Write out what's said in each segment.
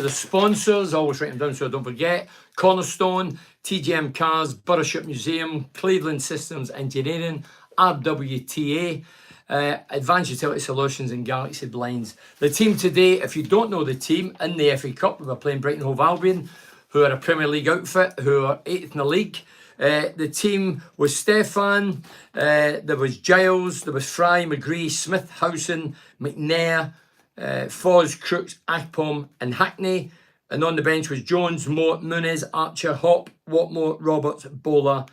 the sponsors, always write them down so I don't forget. Cornerstone, TGM Cars, Burrowship Museum, Cleveland Systems Engineering, RWTA, Advanced Utility Solutions and Galaxy Blinds. The team today, if you don't know the team, in the FA Cup, we were playing Brighton Hove Albion, who are a Premier League outfit, who are 8th in the league. The team was Stefan, there was Giles, there was Fry, McGree, Smith, Howson, McNair, Foz, Crooks, Akpom and Hackney. And on the bench was Jones, Moore, Muniz, Archer, Hop, Watmore, Roberts, Bowler,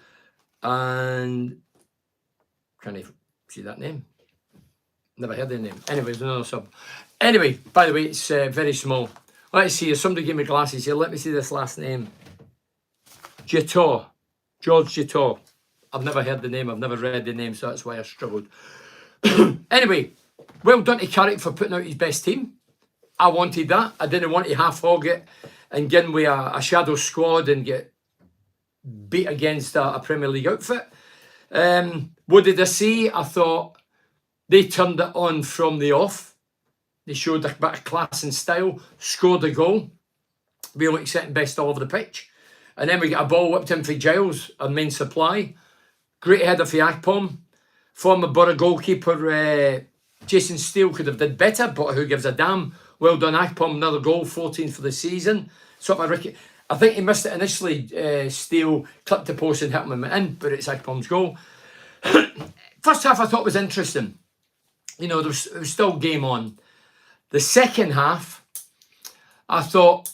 and can I see that name? Never heard the name. Anyway, there's another sub. Anyway, by the way, it's very small. Let's see, if somebody gave me glasses here, let me see this last name. Gitor, George Gitor. I've never heard the name, I've never read the name, so that's why I struggled. Anyway, well done to Carrick for putting out his best team. I wanted that. I didn't want to half hog it and get with a shadow squad and get beat against a Premier League outfit. What did I see? I thought they turned it on from the off. They showed a bit of class and style, scored a goal. We only second best all over the pitch. And then we get a ball whipped in for Giles, our main supply. Great header for Akpom. Former Borough goalkeeper Jason Steele could have did better, but who gives a damn? Well done, Akpom, another goal, 14 for the season. Sort of Ricky. I think he missed it initially. Steele clipped the post and hit him in, but it's Akpom's goal. First half I thought was interesting. You know, there was still game on. The second half, I thought,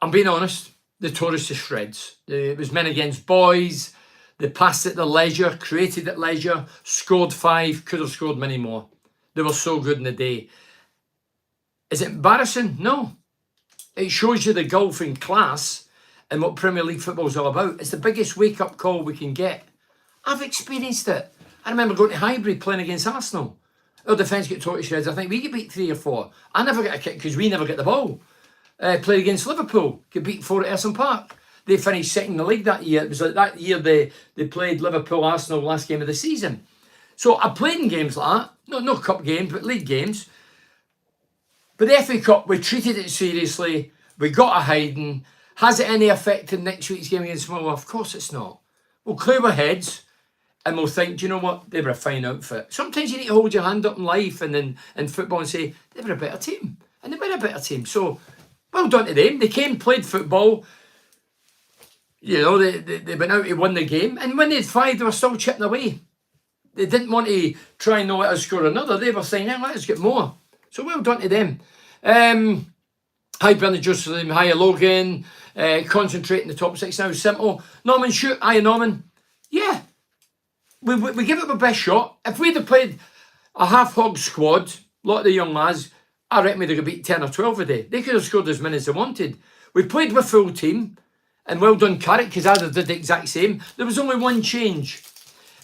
I'm being honest, they tore us to shreds. It was men against boys. They passed at the leisure, created at leisure, scored 5, could have scored many more. They were so good in the day. Is it embarrassing? No. It shows you the golfing class and what Premier League football is all about. It's the biggest wake-up call we can get. I've experienced it. I remember going to Highbury playing against Arsenal. Our defence get tore to shreds. I think we get beat 3 or 4. I never get a kick because we never get the ball. Played against Liverpool, get beat 4 at Emerson Park. They finished second in the league that year. It was like that year they played Liverpool, Arsenal last game of the season. So I played in games like that. No cup games, but league games. But the FA Cup, we treated it seriously. We got a hiding. Has it any effect in next week's game against Middlesbrough? Of course it's not. We'll clear our heads and we'll think, do you know what? They were a fine outfit. Sometimes you need to hold your hand up in life and in football and say, they were a better team. And they were a better team. So, well done to them. They came, played football. You know, they went out to win the game. And when they had 5, they were still chipping away. They didn't want to try and not let us score another. They were saying, hey, let us get more. So well done to them. Hi, Bernard Jerusalem. Hi, Logan. Concentrating the top 6 now. Simple. Norman, shoot. Hi, Norman. Yeah. We give it our best shot. If we'd have played a half-hog squad, a lot of the young lads, I reckon we'd have beat 10 or 12 a day. They could have scored as many as they wanted. We played with full team. And well done, Carrick, because I did the exact same. There was only one change.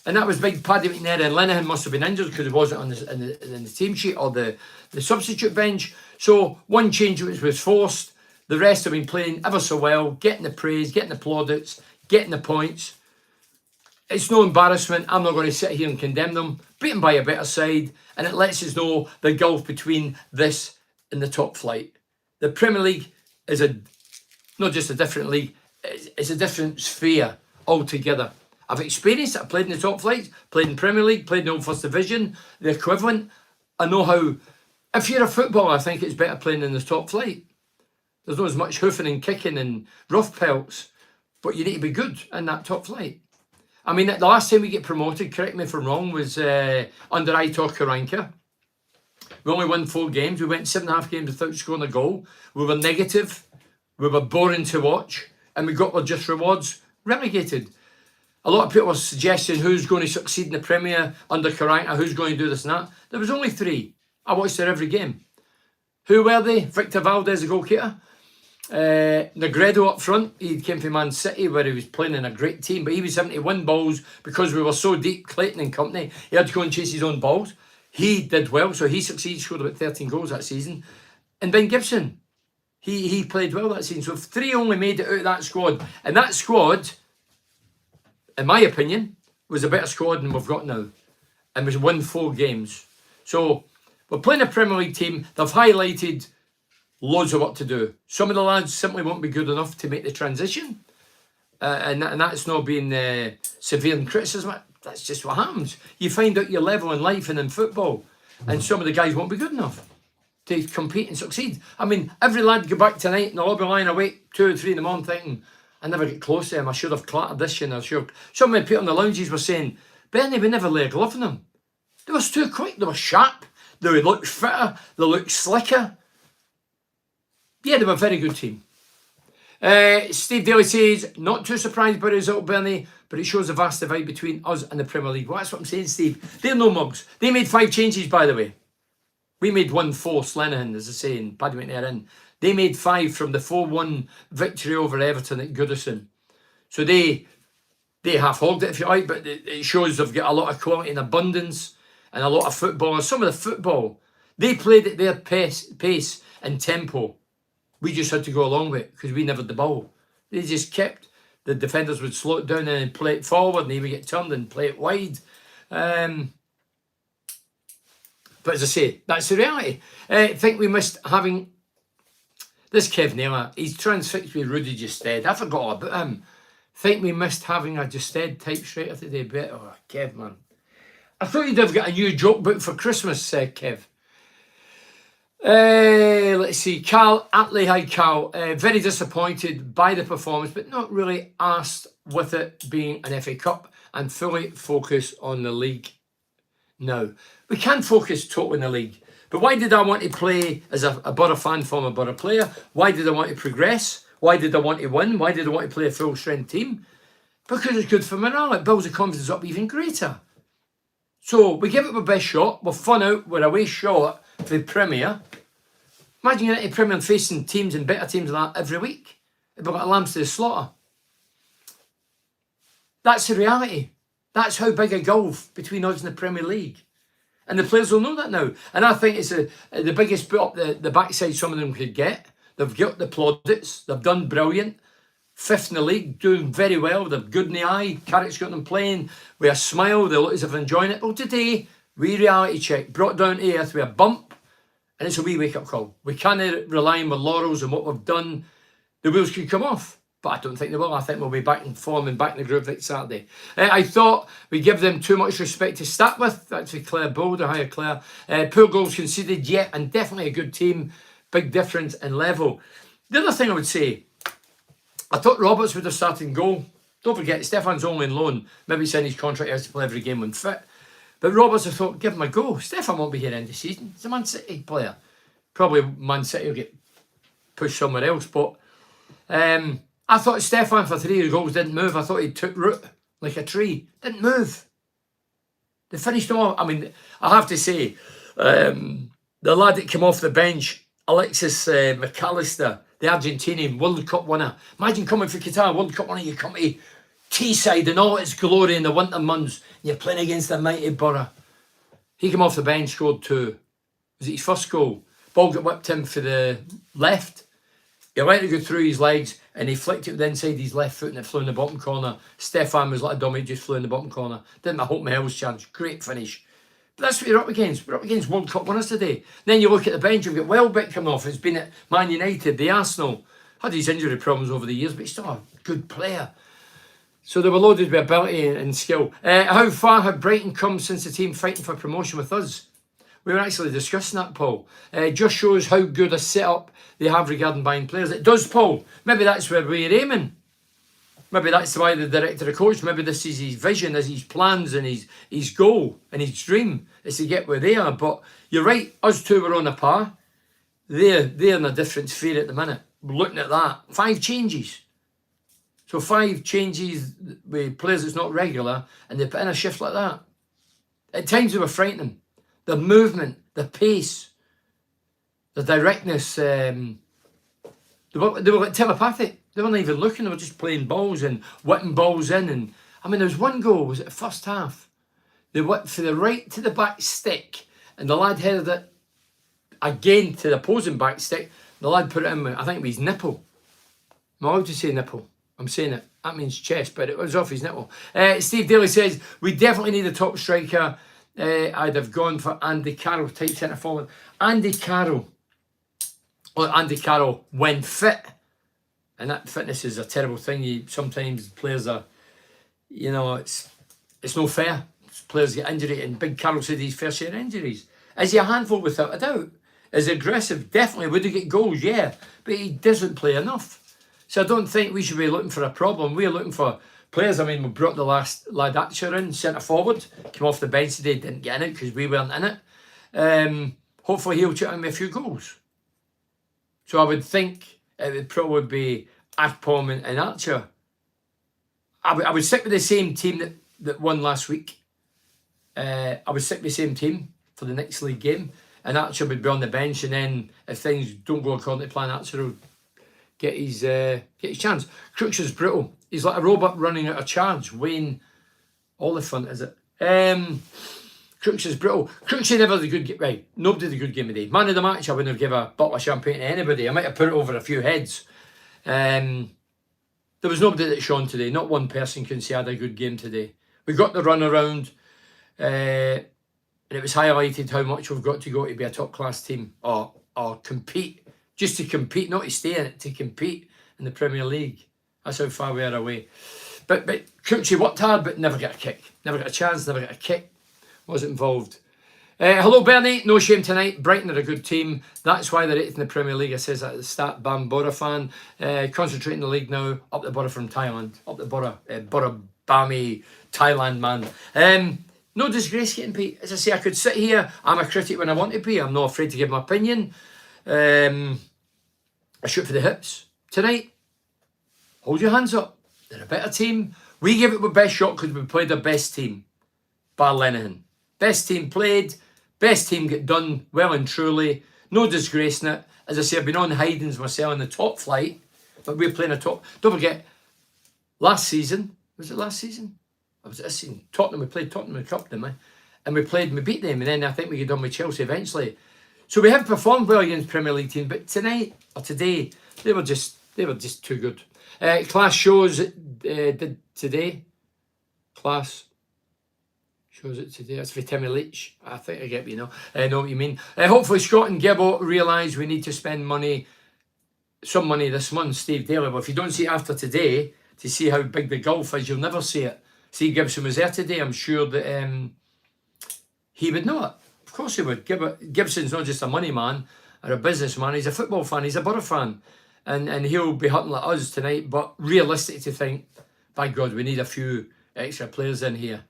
And that was big Paddy McNair, and Linehan must have been injured because he wasn't on in the team sheet or the substitute bench. So one change was forced. The rest have been playing ever so well, getting the praise, getting the plaudits, getting the points. It's no embarrassment. I'm not going to sit here and condemn them. Beaten by a better side, and it lets us know the gulf between this and the top flight. The Premier League is not just a different league, it's a different sphere altogether. I've experienced it. I played in the top flights, played in Premier League, played in the old First Division, the equivalent. I know how, if you're a footballer, I think it's better playing in the top flight. There's not as much hoofing and kicking and rough pelts, but you need to be good in that top flight. I mean, the last time we get promoted, correct me if I'm wrong, was under Aitor Karanka. We only won 4 games. We went 7.5 games without scoring a goal. We were negative. We were boring to watch. And we got our just rewards relegated. A lot of people were suggesting who's going to succeed in the Premier under Karanka, who's going to do this and that. There was only 3. I watched their every game. Who were they? Victor Valdez, the goalkeeper. Negredo up front. He came from Man City where he was playing in a great team, but he was having to win balls because we were so deep, Clayton and company. He had to go and chase his own balls. He did well, so he succeeded, scored about 13 goals that season. And Ben Gibson, he played well that season. So 3 only made it out of that squad. And that squad, in my opinion, was a better squad than we've got now. And we've won 4 games. So we're playing a Premier League team. They've highlighted loads of work to do. Some of the lads simply won't be good enough to make the transition. And that's not being severe in criticism. That's just what happens. You find out your level in life and in football, and some of the guys won't be good enough to compete and succeed. I mean, every lad go back tonight and they'll all be lying awake 2 or 3 in the morning thinking, I never get close to him. I should have clattered this year. Some of the people in the lounges were saying, Bernie, we never lay a glove on them. They were too quick. They were sharp. They looked fitter. They looked slicker. Yeah, they were a very good team. Steve Daly says, not too surprised by the result, Bernie, but it shows a vast divide between us and the Premier League. Well, that's what I'm saying, Steve. They're no mugs. They made 5 changes, by the way. We made 1 forced Lenihan, as I say, and Paddy went there in. They made 5 from the 4-1 victory over Everton at Goodison. So they half-hogged it, if you like, but it shows they've got a lot of quality and abundance and a lot of football. And some of the football, they played at their pace and tempo. We just had to go along with it because we never had the ball. They just kept, the defenders would slow it down and play it forward, and they would get turned and play it wide. But as I say, that's the reality. I think we missed having this Kev Naylor. He's transfixed with Rudy Justed. I forgot all about him. Think we missed having a Justed type striker today. But oh, Kev, man. I thought you'd have got a new joke book for Christmas, Kev. Let's see. Carl Atley, hi Carl. Very disappointed by the performance, but not really asked with it being an FA Cup and fully focus on the league. No, we can focus totally on the league. But why did I want to play as a Borough fan, former Borough player? Why did I want to progress? Why did I want to win? Why did I want to play a full strength team? Because it's good for morale. It builds the confidence up even greater. So we give it our best shot. We'll fun out with a away shot for the Premier. Imagine you're into Premier and facing teams and better teams than that every week. It'd be like lambs to the slaughter. That's the reality. That's how big a gulf between us and the Premier League. And the players will know that now. And I think it's the biggest put up the backside some of them could get. They've got the plaudits. They've done brilliant. 5th in the league, doing very well. They're good in the eye. Carrick's got them playing with a smile. They look as if they're enjoying it. Well, today, we reality check. Brought down to earth with a bump. And it's a wee wake-up call. We can't rely on the laurels and what we've done. The wheels could come off. But I don't think they will. I think we'll be back in form and back in the groove next Saturday. I thought we give them too much respect to start with. That's for Claire Boulder. Hiya, Claire. Poor goals conceded, yeah, and definitely a good team. Big difference in level. The other thing I would say, I thought Roberts would have started in goal. Don't forget, Stefan's only on loan. Maybe he's in his contract, he has to play every game when fit. But Roberts, I thought, give him a go. Stefan won't be here end of season. He's a Man City player. Probably Man City will get pushed somewhere else. But I thought Stefan for 3 of the goals didn't move. I thought he took root like a tree. Didn't move. They finished him off. I mean, I have to say, the lad that came off the bench, Alexis McAllister, the Argentinian World Cup winner. Imagine coming for Qatar, World Cup winner, you come to Teesside in all its glory in the winter months, and you're playing against the mighty Borough. He came off the bench, scored 2. Was it his first goal? Ball got whipped him for the left. He let it go through his legs, and he flicked it with the inside his left foot, and it flew in the bottom corner. Stefan was like a dummy, just flew in the bottom corner. Didn't I hope my hell's chance. Great finish. But that's what you're up against. We're up against World Cup winners today. Then you look at the bench, you've got Welbeck coming off. It's been at Man United, the Arsenal. Had his injury problems over the years, but he's still a good player. So they were loaded with ability and skill. How far have Brighton come since the team fighting for promotion with us? We were actually discussing that, Paul. It just shows how good a setup they have regarding buying players. It does, Paul. Maybe that's where we're aiming. Maybe that's why the director, the coach, maybe this is his vision, is his plans and his goal and his dream is to get where they are. But you're right, us two were on a par. They're in a different sphere at the minute. We're looking at that. 5 changes. So 5 changes with players that's not regular, and they put in a shift like that. At times they were frightening. The movement, the pace, the directness, they were like telepathic. They weren't even looking, they were just playing balls and whipping balls in. And I mean, there was one goal, was it the first half? They whipped for the right to the back stick, and the lad headed it again to the opposing back stick. The lad put it in with, I think it was his nipple. I'm allowed to say nipple. I'm saying it. That means chest, but it was off his nipple. Steve Daly says, we definitely need a top striker. I'd have gone for Andy Carroll, type centre forward. Andy Carroll. Look, Andy Carroll, when fit, and that fitness is a terrible thing. Sometimes players are, it's no fair. Players get injured, and Big Carroll said he's fair share injuries. Is he a handful? Without a doubt. Is he aggressive? Definitely. Would he get goals? Yeah. But he doesn't play enough. So I don't think we should be looking for a problem. We're looking for players. I mean, we brought the last lad Archer in, centre forward, came off the bench today, didn't get in it because we weren't in it. Hopefully he'll chip in with a few goals. So I would think it would probably be Akpom and Archer. I would stick with the same team that won last week. I would stick with the same team for the next league game, and Archer would be on the bench, and then if things don't go according to plan, Archer will get his chance. Crooks is brutal. He's like a robot running out of charge. Wayne Oliphant, is it? Crooks is brutal. Crooks never the good game. Right, nobody had a good game today. Man of the match, I wouldn't have given a bottle of champagne to anybody. I might have put it over a few heads. There was nobody that shone today. Not one person can say I had a good game today. We got the run around, and it was highlighted how much we've got to go to be a top class team or compete. Just to compete, not to stay in it, to compete in the Premier League. That's how far we are away. But Crooksy worked hard, but never got a kick. Never got a chance, never got a kick. Wasn't involved. Hello, Bernie. No shame tonight. Brighton are a good team. That's why they're 8th in the Premier League. I says that at the start. Bambora fan. Concentrating the league now. Up the Borough from Thailand. Up the Borough. Borough Bami, Thailand man. No disgrace getting beat. As I say, I could sit here. I'm a critic when I want to be. I'm not afraid to give my opinion. I shoot for the hips. Tonight, hold your hands up. They're a better team. We give it our best shot because we played our best team. Bar Lenihan. Best team played. Best team get done well and truly. No disgracing it. As I say, I've been on hidings myself in the top flight. But we're playing a top. Don't forget, last season. Was it last season? Or was it this season? Tottenham. We played Tottenham in the Cup, didn't we? And we beat them. And then I think we get done with Chelsea eventually. So we have performed well against Premier League teams. But tonight, or today, they were just too good. Class shows did today. Class shows it today. That's for Timmy Leach. I think I get know what you mean. Hopefully Scott and Gibbo realise we need to spend some money this month, Steve Daly. But if you don't see it after today, to see how big the gulf is, you'll never see it. See, Gibson was there today. I'm sure that he would know it. Of course he would. Gibson's not just a money man or a businessman. He's a football fan. He's a Borough fan. And he'll be hunting like us tonight. But realistic to think, by God, we need a few extra players in here.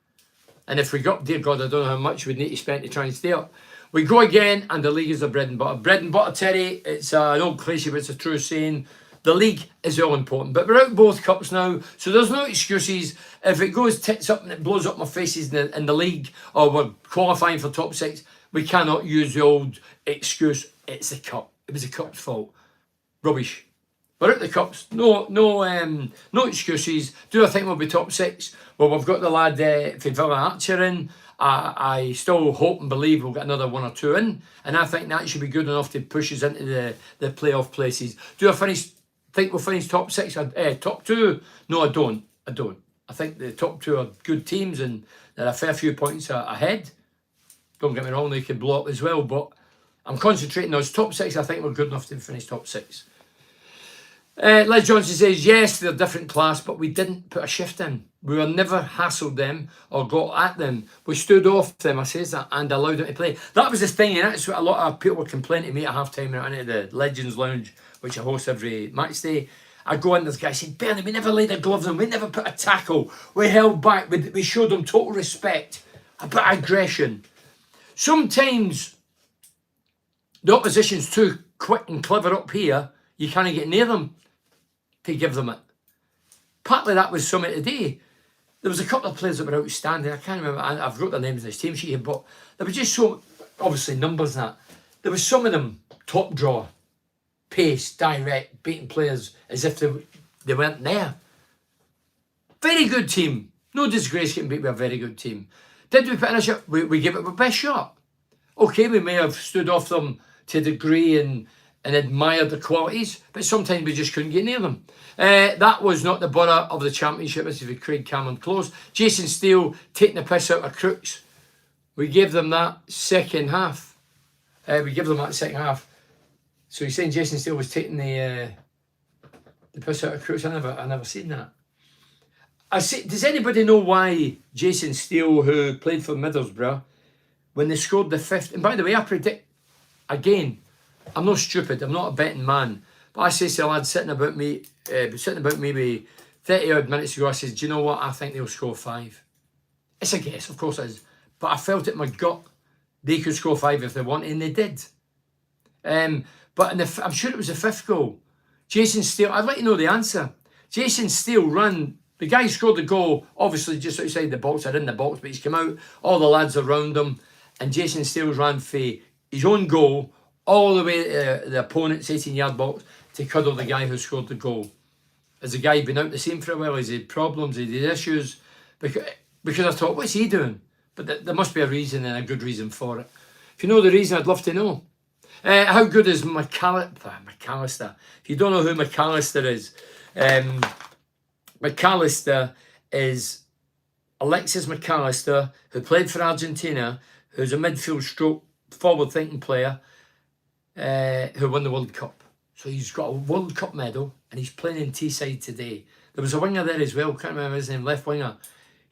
And if we got, dear God, I don't know how much we'd need to spend to try and stay up. We go again, and the league is the bread and butter. Bread and butter, Terry. It's an old cliche, but it's a true saying. The league is all important. But we're out both cups now, so there's no excuses. If it goes tits up and it blows up my faces in the league, or we're qualifying for top 6, we cannot use the old excuse, it's the cup. It was the cup's fault. Rubbish. We're out the cups. No excuses. Do I think we'll be top 6? Well, we've got the lad for Villa Archer in. I still hope and believe we'll get another 1 or 2 in, and I think that should be good enough to push us into the playoff places. Do I think we'll finish top 6? Top 2? No, I don't. I think the top 2 are good teams, and they're a fair few points ahead. Don't get me wrong, they could blow up as well, but I'm concentrating on those top 6. I think we're good enough to finish top 6. Les Johnson says, yes, they're a different class, but we didn't put a shift in. We were never hassled them or got at them. We stood off them, I says that, and allowed them to play. That was the thing, and that's what a lot of people were complaining to me at half-time and into the Legends Lounge, which I host every match day. I go in, this guy saying, Bernie, we never laid our gloves on, we never put a tackle, we held back, we showed them total respect, a bit of aggression. Sometimes the opposition's too quick and clever up here, you can't get near them to give them it. Partly that was some of today. There was a couple of players that were outstanding. I can't remember, I've got their names in this team sheet here, but there were just so, obviously numbers and that. There was some of them top draw, pace, direct, beating players as if they weren't there. Very good team. No disgrace getting beat by a very good team. Did we put in a shot? We gave it our best shot. Okay, we may have stood off them to a degree and admired the qualities, but sometimes we just couldn't get near them. That was not the Borough of the Championship. This is with Craig Cameron Close. Jason Steele taking the piss out of Crooks. We gave them that second half. So you're saying Jason Steele was taking the piss out of recruits? I never seen that. Does anybody know why Jason Steele, who played for Middlesbrough, when they scored the 5th, and by the way, I predict, again, I'm not stupid, I'm not a betting man, but I say to the lad sitting about me maybe 30 odd minutes ago, I says, do you know what, I think they'll score 5. It's a guess, of course it is, but I felt it in my gut they could score 5 if they wanted, and they did. But I'm sure it was the 5th goal. Jason Steele, I'd like to know the answer. Jason Steele ran, the guy scored the goal, obviously just outside the box, or in the box, but he's come out, all the lads around him, and Jason Steele's ran for his own goal all the way to the opponent's 18-yard box to cuddle the guy who scored the goal. Has the guy been out the same for a while? Has he had problems? Has he had issues? Because I thought, what's he doing? But there must be a reason, and a good reason for it. If you know the reason, I'd love to know. How good is McAllister? If you don't know who McAllister is, McAllister is Alexis McAllister, who played for Argentina, who's a midfield stroke, forward-thinking player, who won the World Cup. So he's got a World Cup medal, and he's playing in Teesside today. There was a winger there as well, can't remember his name, left winger.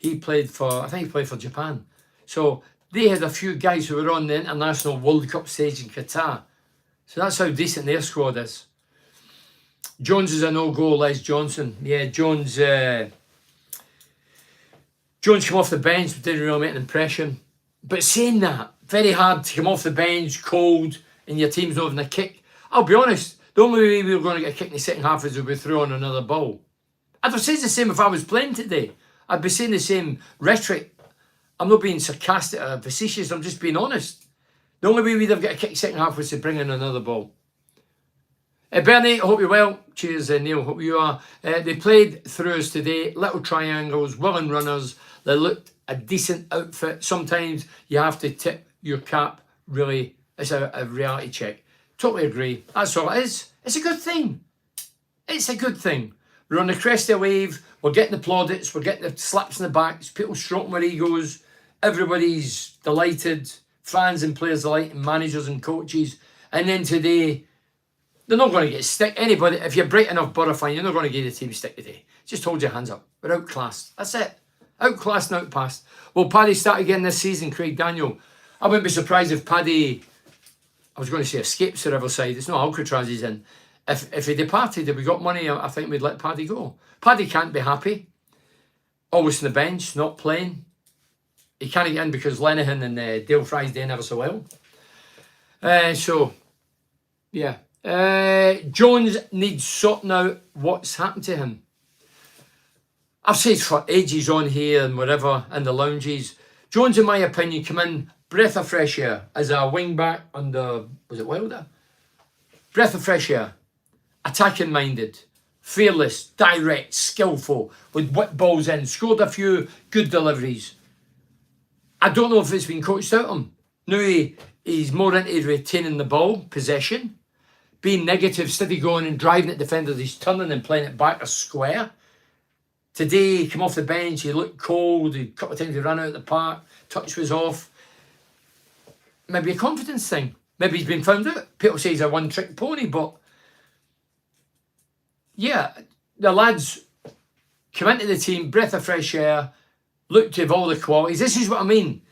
I think he played for Japan. So they had a few guys who were on the international World Cup stage in Qatar. So that's how decent their squad is. Jones is a no-go, Les Johnson. Yeah, Jones came off the bench, but didn't really make an impression. But saying that, very hard to come off the bench, cold, and your team's not having a kick. I'll be honest, the only way we were going to get a kick in the second half is if we threw on another ball. I'd have said the same if I was playing today. I'd be saying the same rhetoric. I'm not being sarcastic or facetious, I'm just being honest. The only way we'd have got a kick second half was to bring in another ball. Bernie, I hope you're well. Cheers, Neil, hope you are. They played through us today, little triangles, willing runners. They looked a decent outfit. Sometimes you have to tip your cap, really. It's a reality check. Totally agree. That's all it is. It's a good thing. It's a good thing. We're on the crest of a wave. We're getting the plaudits. We're getting the slaps in the backs. People stroking their egos. Everybody's delighted. Fans and players delighted. Managers and coaches. And then today, they're not going to get stick. Anybody, if you're bright enough Borough fan, you're not going to get the team stick today. Just hold your hands up. We're outclassed. That's it. Outclassed and outpassed. Will Paddy start again this season, Craig Daniel? I wouldn't be surprised if Paddy, I was going to say escapes the Riverside. It's not Alcatraz he's in. If he departed, if we got money, I think we'd let Paddy go. Paddy can't be happy. Always on the bench, not playing. He can't get in because Lenihan and Dale Fry's doing ever so well. So, yeah. Jones needs sorting out what's happened to him. I've said for ages on here and wherever, in the lounges, Jones, in my opinion, come in, breath of fresh air, as a wing-back under, was it Wilder? Breath of fresh air. Attacking-minded, fearless, direct, skillful, with whip balls in, scored a few good deliveries. I don't know if it's been coached out of him. Now he's more into retaining the ball, possession, being negative, steady going and driving at defenders. He's turning and playing it back a square. Today, he came off the bench, he looked cold, a couple of times he ran out of the park, touch was off. Maybe a confidence thing. Maybe he's been found out. People say he's a one-trick pony, but yeah, the lads come into the team, breath of fresh air, look to have all the qualities. This is what I mean.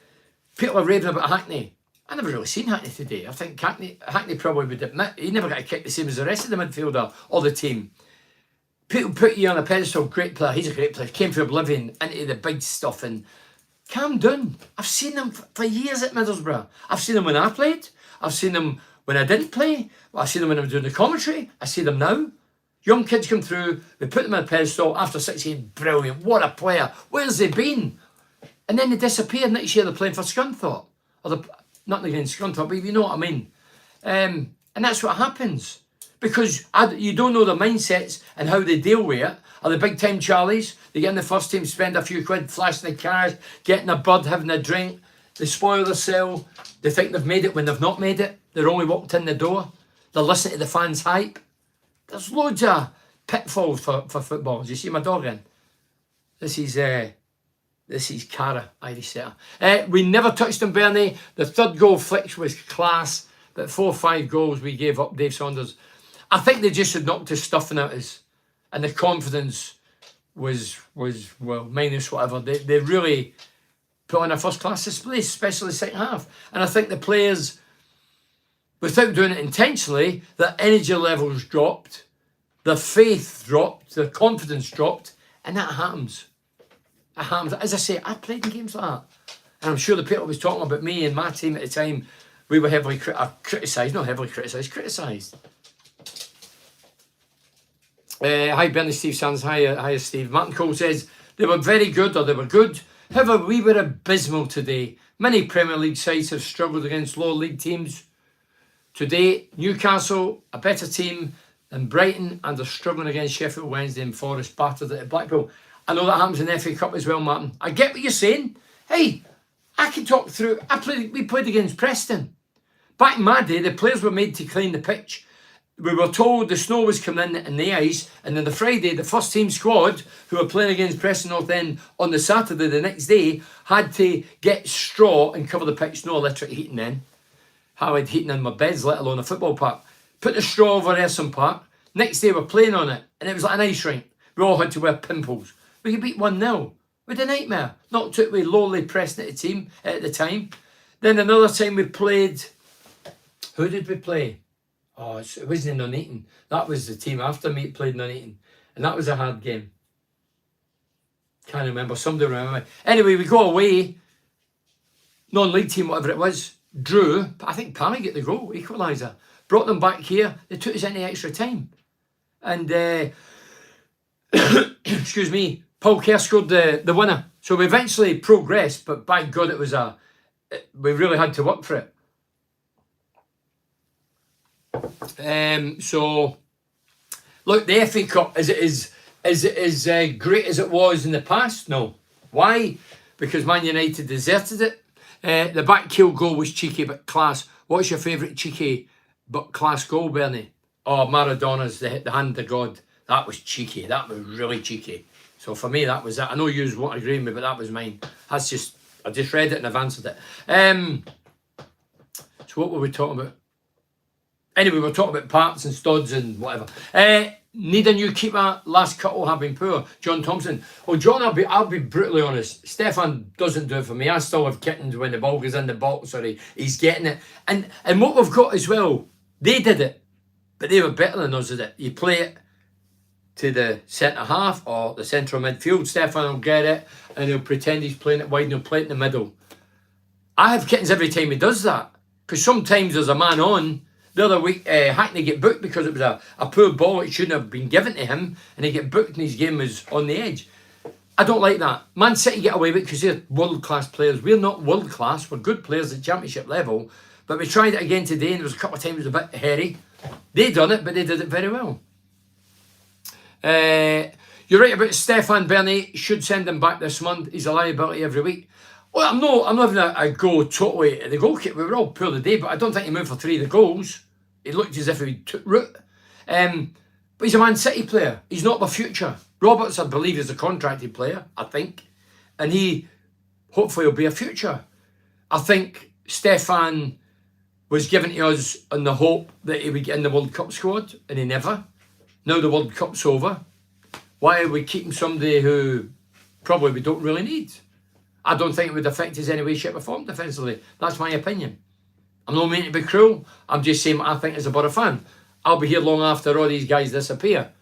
People are raving about Hackney. I never really seen Hackney today. I think Hackney probably would admit he never got a kick the same as the rest of the midfielder or the team. People put you on a pedestal, great player. He's a great player. Came from oblivion into the big stuff and calm down. I've seen him for years at Middlesbrough. I've seen him when I played. I've seen him when I didn't play. I've seen him when I was doing the commentary. I see them now. Young kids come through. We put them on a pedestal. After 16, brilliant. What a player. Where's they been? And then they disappear. Next year they're playing for Scunthorpe. Or nothing against Scunthorpe, but you know what I mean. And that's what happens. Because you don't know their mindsets and how they deal with it. Are the big time Charlies? They get in the first team, spend a few quid, flashing the cars, getting a bird, having a drink. They spoil themselves. They think they've made it when they've not made it. They're only walked in the door. They're listening to the fans' hype. There's loads of pitfalls for football. Do you see my dog in? This is Cara, Irish setter. We never touched on Bernie. The third goal flick was class. but 4 or 5 goals we gave up, Dave Saunders. I think they just had knocked his stuffing out us, and the confidence was well, minus whatever. They really put on a first-class display, especially the second half. And I think the players, without doing it intentionally, their energy levels dropped, their faith dropped, their confidence dropped, and that happens. It happens. As I say, I played in games like that. And I'm sure the people was talking about me and my team at the time, we were heavily criticised, not heavily criticised. Hi, Bernie, Steve Sands. Hi, Steve. Martin Cole says, they were very good, or they were good. However, we were abysmal today. Many Premier League sides have struggled against lower league teams. Today, Newcastle, a better team than Brighton, and are struggling against Sheffield Wednesday and Forest, battered at Blackpool. I know that happens in the FA Cup as well, Martin. I get what you're saying. Hey, I can talk through. We played against Preston. Back in my day, the players were made to clean the pitch. We were told the snow was coming in and the ice, and then the Friday, the first team squad, who were playing against Preston North End on the Saturday, the next day, had to get straw and cover the pitch. No electric heating then. How I had heating in my beds, let alone a football park. Put the straw over Essen Park. Next day, we're playing on it, and it was like an ice rink. We all had to wear pimples. We could beat 1-0. We had a nightmare. Knocked out with lowly Preston at the time. Then another time we played. Who did we play? Oh, it wasn't Nuneaton. That was the team after me played Nuneaton. And that was a hard game. Can't remember. Somebody remember. Anyway, we go away. Non-league team, whatever it was. Drew. I think Pally got the goal. Equaliser. Brought them back here. They took us into extra time. And, excuse me, Paul Kerr scored the winner. So we eventually progressed. But by God, it was we really had to work for it. So look, the FA Cup is great as it was in the past? No. Why? Because Man United deserted it. The back heel goal was cheeky but class. What's your favourite cheeky but class goal, Bernie? Oh, Maradona's the hand of God. That was cheeky. That was really cheeky. So for me, that was that. I know you won't agree with me, but that was mine. I just read it and I've answered it. So what were we talking about? Anyway, we're talking about parts and studs and whatever. Need a new keeper. Last couple have been poor. John Thompson. Well, John, I'll be brutally honest. Stefan doesn't do it for me. I still have kittens when the ball goes in the box or he's getting it. And what we've got as well, they did it, but they were better than us at it. You play it to the centre half or the central midfield. Stefan will get it and he'll pretend he's playing it wide and he'll play it in the middle. I have kittens every time he does that, because sometimes there's a man on. The other week, Hackney get booked because it was a poor ball. It shouldn't have been given to him, and he get booked and his game was on the edge. I don't like that. Man City get away with it because they're world-class players. We're not world-class. We're good players at championship level, but we tried it again today, and there was a couple of times it was a bit hairy. They done it, but they did it very well. You're right about Stefan. Bernie should send him back this month. He's a liability every week. Well, I'm not having a go totally at the goalkeeper. We were all poor today, but I don't think he moved for 3 of the goals. He looked as if he took root. But he's a Man City player. He's not the future. Roberts, I believe, is a contracted player, I think. And he hopefully will be a future. I think Stefan was given to us on the hope that he would get in the World Cup squad, and he never. Now the World Cup's over. Why are we keeping somebody who probably we don't really need? I don't think it would affect us any way, shape or form defensively. That's my opinion. I'm not meaning to be cruel. I'm just saying what I think as a Borough fan. I'll be here long after all these guys disappear.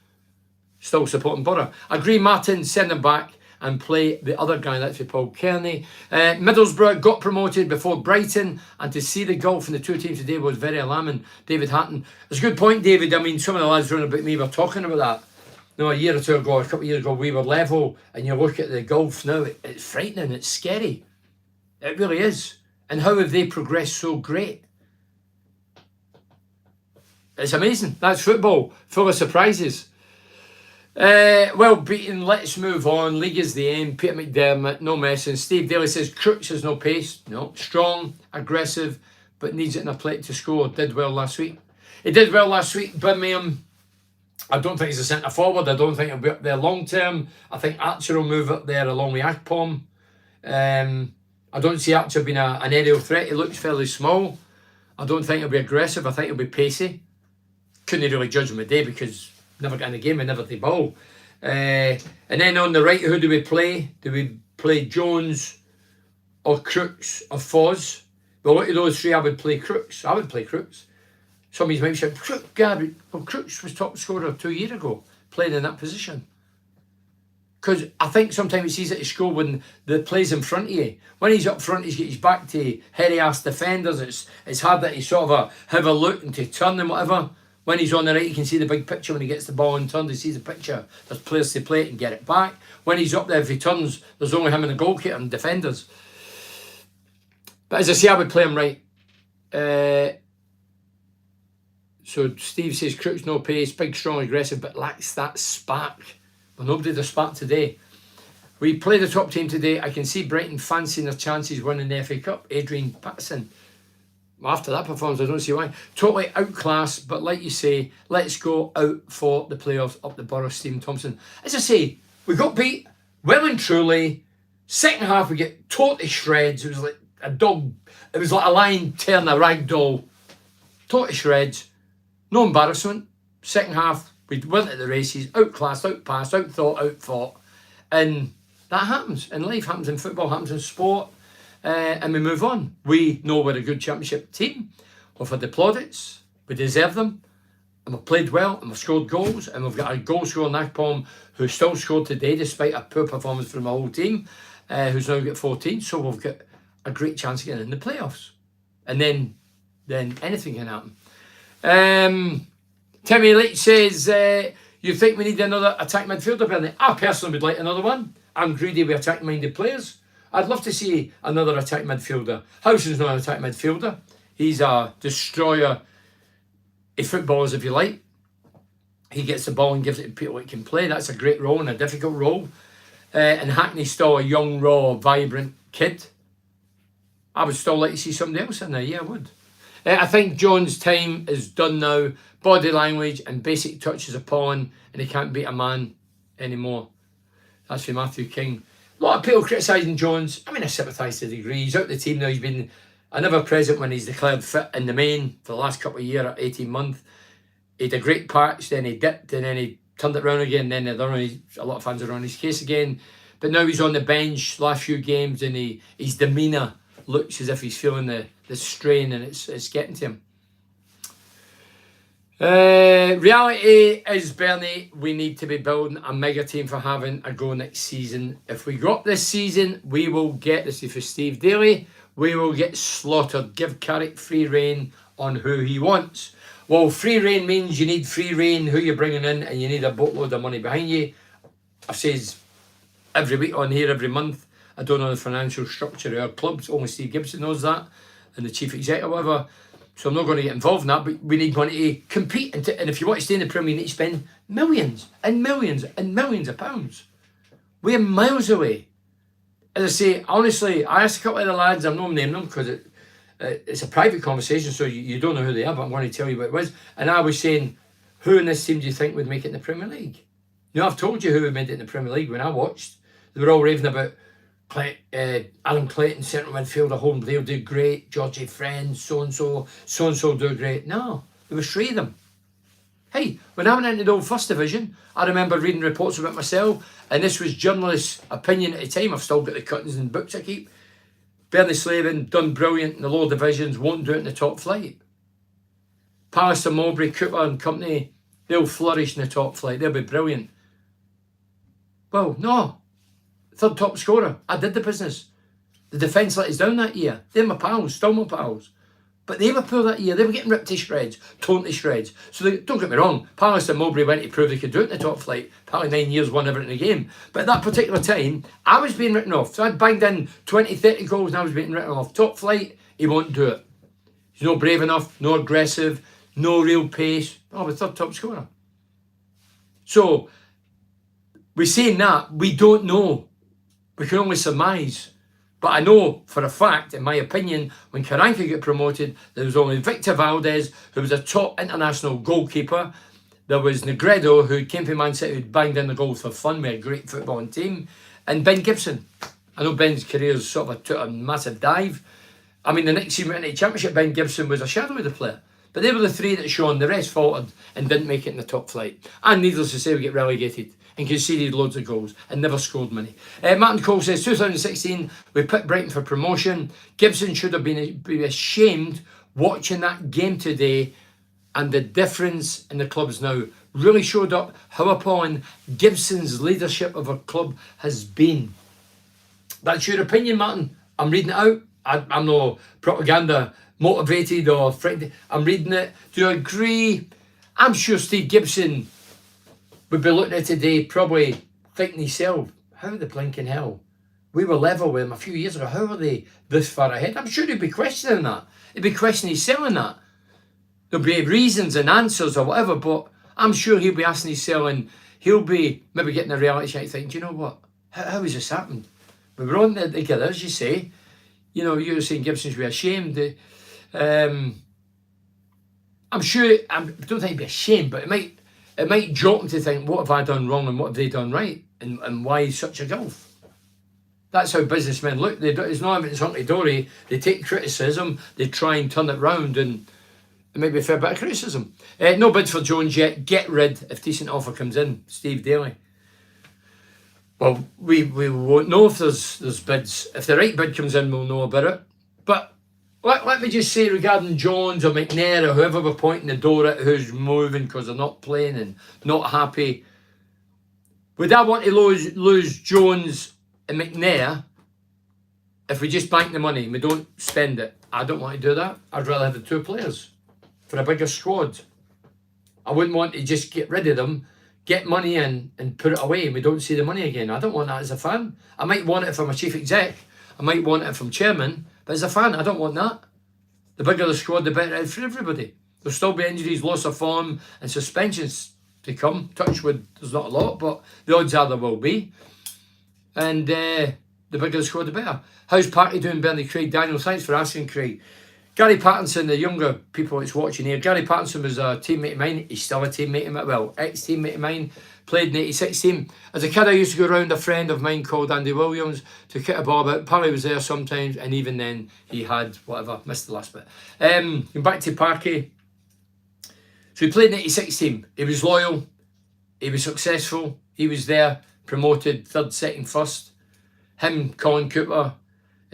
Still supporting Borough. Agree, Martin, send them back and play the other guy. That's with Paul Kearney. Middlesbrough got promoted before Brighton, and to see the gulf in the two teams today was very alarming. David Hatton. It's a good point, David. I mean, some of the lads running about me were talking about that. No, a year or two ago, a couple of years ago, we were level, and you look at the gulf now, it's frightening, it's scary. It really is. And how have they progressed so great? It's amazing. That's football, full of surprises. Well beaten, let's move on. League is the aim. Peter McDermott, no messing. Steve Daly says Crooks has no pace. No, strong, aggressive, but needs it in a plate to score. Did well last week. He did well last week. Birmingham, I don't think he's a centre forward. I don't think he'll be up there long term. I think Archer will move up there along with Akpom. I don't see Archer being an aerial threat. He looks fairly small. I don't think he'll be aggressive. I think he'll be pacey. Couldn't really judge him a day because never got in the game and never the ball. And then on the right, who do we play? Do we play Jones or Crooks or Foz? Well, out of those three, I would play Crooks. I would play Crooks. Some of you might be saying, Crooks was top scorer 2 years ago, playing in that position. Because I think sometimes it's easy to score when the play's in front of you. When he's up front, he's got his back to hairy-ass defenders. It's hard that he sort of have a look and to turn and whatever. When he's on the right, you can see the big picture. When he gets the ball and turns, he sees the picture. There's players to play it and get it back. When he's up there, if he turns, there's only him and the goalkeeper and defenders. But as I say, I would play him right. So Steve says, Crooks no pace, big, strong, aggressive, but lacks that spark. Well, nobody had a spark today. We play the top team today. I can see Brighton fancying their chances winning the FA Cup. Adrian Patterson. After that performance, I don't see why. Totally outclassed, but like you say, let's go out for the playoffs up the Borough. Stephen Thompson. As I say, we got beat well and truly. Second half, we get totally shreds. It was like a dog. It was like a lion tearing a rag doll. Totally shreds. No embarrassment. Second half, we went at the races, outclassed, outpassed, outthought, outfought. And that happens in life, happens in football, happens in sport. And we move on. We know we're a good championship team. We've had the plaudits. We deserve them. And we've played well and we've scored goals. And we've got a goal scorer, Nakpom, who still scored today despite a poor performance from the whole team, who's now got 14. So we've got a great chance of getting in the playoffs. And then anything can happen. Timmy Leach says, you think we need another attack midfielder, Bernie? I personally would like another one. I'm greedy with attack-minded players. I'd love to see another attack midfielder. Howson's not an attack midfielder. He's a destroyer of footballers, if you like. He gets the ball and gives it to people that can play. That's a great role and a difficult role. And Hackney's still a young, raw, vibrant kid. I would still like to see somebody else in there. Yeah, I would. I think Jones' time is done now. Body language and basic touch is appalling, and he can't beat a man anymore. That's from Matthew King. A lot of people criticising Jones. I mean, I sympathise to a degree. He's out the team now. He's been a never present when he's declared fit in the main for the last couple of years, 18 months. He had a great patch, then he dipped, and then he turned it round again. Then a lot of fans are on his case again. But now he's on the bench last few games, and his demeanour looks as if he's feeling the strain, and it's getting to him. Reality is, Bernie, we need to be building a mega team for having a go next season. If we go up this season, we will get, this is for Steve Daly, we will get slaughtered. Give Carrick free rein on who he wants. Well, free rein means you need free rein who you're bringing in, and you need a boatload of money behind you. I've said every week on here, every month, I don't know the financial structure of our clubs. Only Steve Gibson knows that, and the chief executive, whatever. So I'm not going to get involved in that, but we need money to compete. And if you want to stay in the Premier, you need to spend millions and millions and millions of pounds. We're miles away. As I say, honestly, I asked a couple of the lads, I'm not naming them because it's a private conversation, so you don't know who they are, but I'm going to tell you what it was. And I was saying, who in this team do you think would make it in the Premier League? You know, I've told you who would make it in the Premier League when I watched. They were all raving about Alan Clayton, central midfielder, home, they'll do great. Georgie Friend, so-and-so do great. No, there was three of them. Hey, when I went into the old First Division, I remember reading reports about myself, and this was journalists' opinion at the time. I've still got the cuttings and books I keep. Bernie Slavin, done brilliant in the lower divisions, won't do it in the top flight. Pallister, Mowbray, Cooper and company, they'll flourish in the top flight. They'll be brilliant. Well, no. Third top scorer. I did the business. The defence let us down that year. They're my pals, still my pals. But they were poor that year. They were getting ripped to shreds, torn to shreds. So don't get me wrong, Palace and Mowbray went to prove they could do it in the top flight. Probably 9 years, won everything in the game. But at that particular time, I was being written off. So I'd banged in 20, 30 goals and I was being written off. Top flight, he won't do it. He's not brave enough, no aggressive, no real pace. Oh, we're third top scorer. So, we're saying that, we don't know. We can only surmise. But I know for a fact, in my opinion, when Carrick got promoted, there was only Victor Valdez, who was a top international goalkeeper. There was Negredo, who came from Man City, who banged in the goals for fun with a great footballing team. And Ben Gibson. I know Ben's career's sort of took a massive dive. I mean, the next team went into the Championship, Ben Gibson was a shadow of the player. But they were the three that shone. The rest faltered and didn't make it in the top flight. And needless to say, we get relegated and conceded loads of goals and never scored many. Martin Cole says, 2016, we picked Brighton for promotion. Gibson should have been ashamed watching that game today, and the difference in the clubs now really showed up how appalling Gibson's leadership of a club has been. That's your opinion, Martin. I'm reading it out. I'm no propaganda motivated or frightened. I'm reading it. Do you agree? I'm sure Steve Gibson would be looking at it today, probably thinking himself, how the blinking hell? We were level with him a few years ago. How are they this far ahead? I'm sure he'd be questioning that. He'd be questioning his selling that. There'll be reasons and answers or whatever, but I'm sure he'll be asking himself, and he'll be maybe getting a reality check thinking, do you know what? How has this happened? We were on there together, as you say. You know, you were saying Gibson should be ashamed. I'm sure, I don't think he'd be ashamed, but it might jolt him to think, what have I done wrong and what have they done right? And why such a gulf? That's how businessmen look. It's not even hunky-dory. They take criticism, they try and turn it round, and it might be a fair bit of criticism. No bid for Jones yet. Get rid if decent offer comes in. Steve Daly. Well, we won't know if there's bids. If the right bid comes in, we'll know about it. But let me just say regarding Jones or McNair or whoever we're pointing the door at who's moving because they're not playing and not happy. Would I want to lose Jones and McNair if we just bank the money and we don't spend it? I don't want to do that. I'd rather have the two players for a bigger squad. I wouldn't want to just get rid of them, get money in and put it away and we don't see the money again. I don't want that as a fan. I might want it from a chief exec. I might want it from chairman. But as a fan, I don't want that. The bigger the squad, the better it is for everybody. There'll still be injuries, loss of form and suspensions to come. Touch wood, there's not a lot, but the odds are there will be. And the bigger the squad, the better. How's Parky doing, Bernie? Craig Daniel, thanks for asking, Craig. Gary Pattinson, the younger people that's watching here. Gary Pattinson was a teammate of mine. He's still a teammate of mine. Well, ex-teammate of mine. Played in the 86 team. As a kid, I used to go around a friend of mine called Andy Williams to kick a ball about. Parry was there sometimes, and even then, he had whatever. Missed the last bit. Going back to Parky. So he played in the 86 team. He was loyal. He was successful. He was there, promoted, third, second, first. Him, Colin Cooper,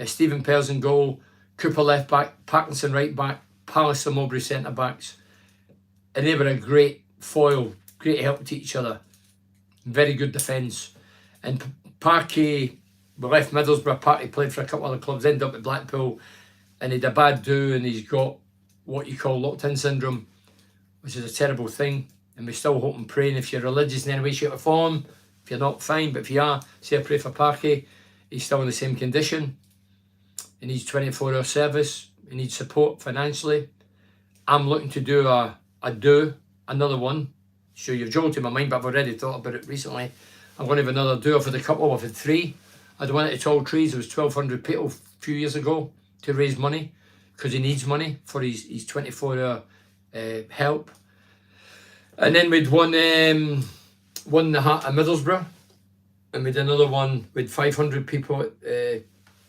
Stephen Pearls in goal. Cooper left back, Parkinson right back, Palace and Mowbray centre backs. And they were a great foil, great help to each other. Very good defence. And Parky, we left Middlesbrough, Parky played for a couple of other clubs, ended up at Blackpool, and he had a bad do, and he's got what you call locked-in syndrome, which is a terrible thing. And we still hope and pray, and if you're religious in any way, shape or form, if you're not, fine, but if you are, say I pray for Parky. He's still in the same condition. He needs 24-hour service. He needs support financially. I'm looking to do another one. Sure, you've jolted my mind, but I've already thought about it recently. I'm going to have another do for the couple. I've had 3. I had one at the Tall Trees. It was 1,200 people a few years ago to raise money because he needs money for his 24-hour help. And then we'd won the Heart of Middlesbrough. And we did another one with 500 people at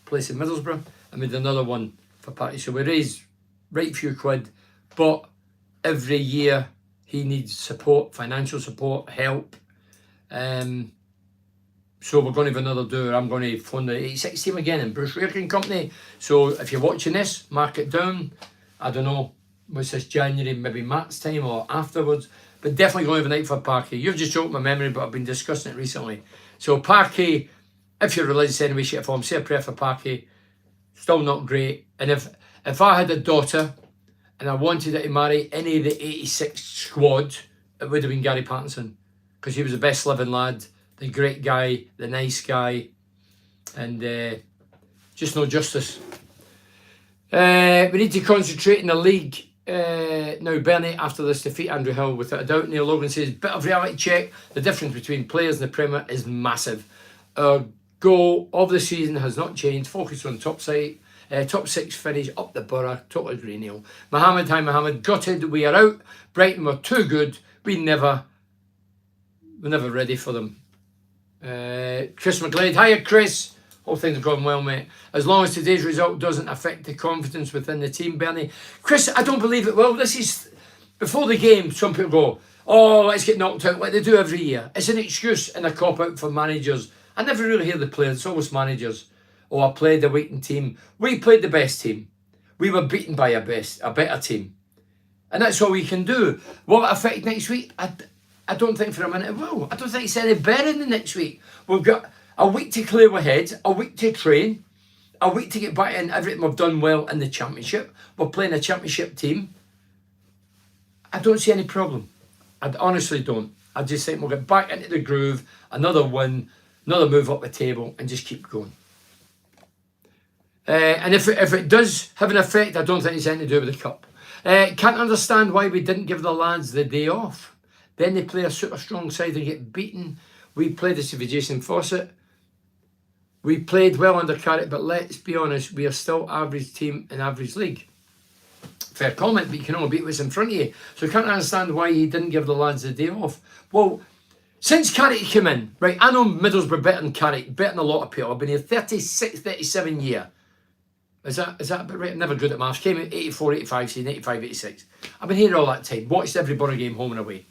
place in Middlesbrough. And we did another one for Party. So we raised right few quid, but every year he needs support, financial support, help. So we're going to have another do. I'm going to phone the 86 team again in Bruce Raking Company. So if you're watching this, mark it down. I don't know, what's this, January, maybe March time or afterwards. But definitely going to have a night for Parky. You've just joked my memory, but I've been discussing it recently. So Parky, if you're religious in any way, shape or form, say a prayer for Parky. Still not great. And if I had a daughter and I wanted her to marry any of the 86 squad, it would have been Gary Pattinson. Because he was the best living lad, the great guy, the nice guy, and just no justice. We need to concentrate in the league. Now, Bernie, after this defeat, Andrew Hill, without a doubt. Neil Logan says, bit of reality check. The difference between players in the Premier is massive. Our goal of the season has not changed. Focus on top 6 finish, up the borough. Totally agree, Neil. Mohammed, hi Mohammed. Gutted, we are out. Brighton were too good. We're never ready for them. Chris McGlade, hiya Chris. All things are going well, mate. As long as today's result doesn't affect the confidence within the team, Bernie. Chris, I don't believe it will. This is, before the game, some people go, oh, let's get knocked out like they do every year. It's an excuse and a cop-out for managers. I never really hear the players. It's always managers. Oh, I played a weakened team. We played the best team. We were beaten by a better team. And that's all we can do. Will it affect next week? I don't think for a minute it will. I don't think it's any better than next week. We've got a week to clear our heads, a week to train, a week to get back in everything we've done well in the championship. We're playing a championship team. I don't see any problem. I honestly don't. I just think we'll get back into the groove, another win, another move up the table, and just keep going. And if it does have an effect, I don't think it's anything to do with the cup. Can't understand why we didn't give the lads the day off. Then they play a super strong side and get beaten. We played this with Jason Fawcett. We played well under Carrick, but let's be honest, we are still average team in average league. Fair comment, but you can only beat what's in front of you. So I can't understand why he didn't give the lads the day off. Well, since Carrick came in, right, I know Middlesbrough better than Carrick, better than a lot of people. I've been here 36, 37 years. Is that about right? I'm never good at maths. Came in 84, 85 season, 85, 86. I've been here all that time. Watched every Borough game home and away.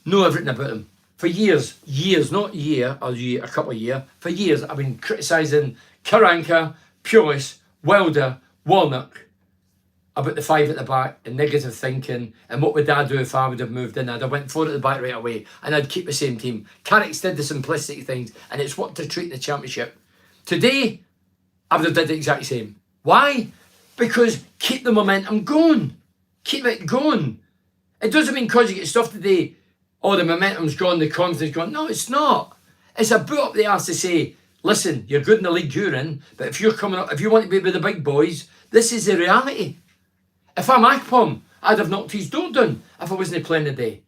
Know everything about them. For years, not year, a couple of years, for years I've been criticising Karanka, Pulis, Wilder, Warnock about the five at the back and negative thinking and what would I do if I would have moved in. I'd have went forward at the back right away and I'd keep the same team. Carrick's did the simplistic things and it's what to treat the championship. Today, I would have did the exact same. Why? Because keep the momentum going. Keep it going. It doesn't mean because you get stuff today, oh, the momentum's gone, the confidence gone. No, it's not. It's a boot up the arse to say, listen, you're good in the league you're in, but if you're coming up, if you want to be with the big boys, this is the reality. If I'm Akpom, I'd have knocked his door down if I wasn't playing today.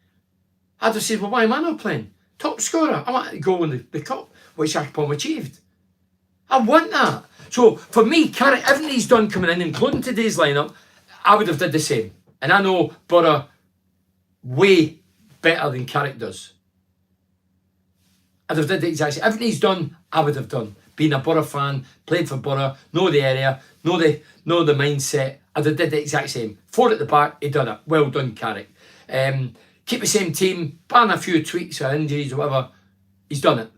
I'd have said, well, why am I not playing? Top scorer. I want to go in the cup, which Akpom achieved. I want that. So for me, Carrick, everything he's done coming in, including today's lineup, I would have did the same. And I know Borough way better than Carrick does. I'd have did the exact same. Everything he's done, I would have done. Being a Borough fan, played for Borough, know the area, know the mindset. I'd have did the exact same. Four at the back, he done it. Well done, Carrick. Keep the same team, ban a few tweaks or injuries or whatever. He's done it.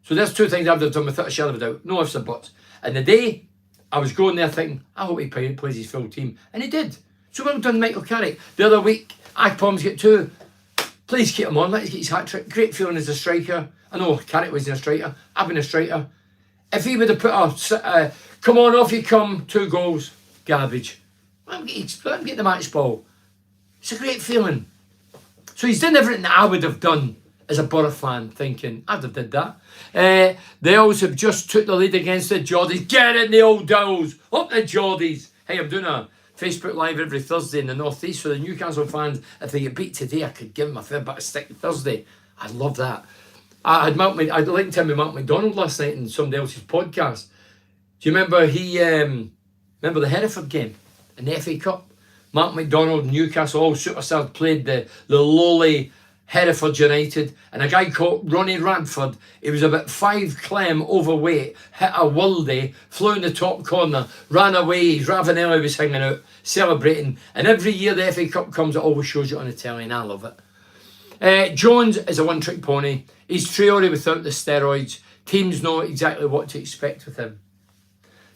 So there's two things I would have done without a shadow of a doubt. No ifs or buts. And the day, I was going there thinking, I hope he plays his full team. And he did. So well done, Michael Carrick. The other week, Akpom's get two. Please keep him on. Let us get his hat-trick. Great feeling as a striker. I know Carrick wasn't a striker. I've been a striker. If he would have put a, come on, off you come, 2 goals, garbage. Let him get the match ball. It's a great feeling. So he's done everything that I would have done as a Borough fan, thinking, I'd have did that. They also have just took the lead against the Geordies. Get in the old Dowls. Up the Geordies. Hey, I'm doing a Facebook Live every Thursday in the North East, so the Newcastle fans, if they get beat today, I could give them a fair bit of stick Thursday. I'd love that. I'd like to tell me Mark McDonald last night in somebody else's podcast. Do you remember remember the Hereford game in the FA Cup? Mark McDonald, Newcastle, all superstars played the lowly Hereford United, and a guy called Ronnie Radford, he was about 5 clem overweight, hit a worldie, flew in the top corner, ran away, Ravanelli was hanging out, celebrating, and every year the FA Cup comes, it always shows it on the telly, and I love it. Jones is a one-trick pony. He's Traore without the steroids. Teams know exactly what to expect with him.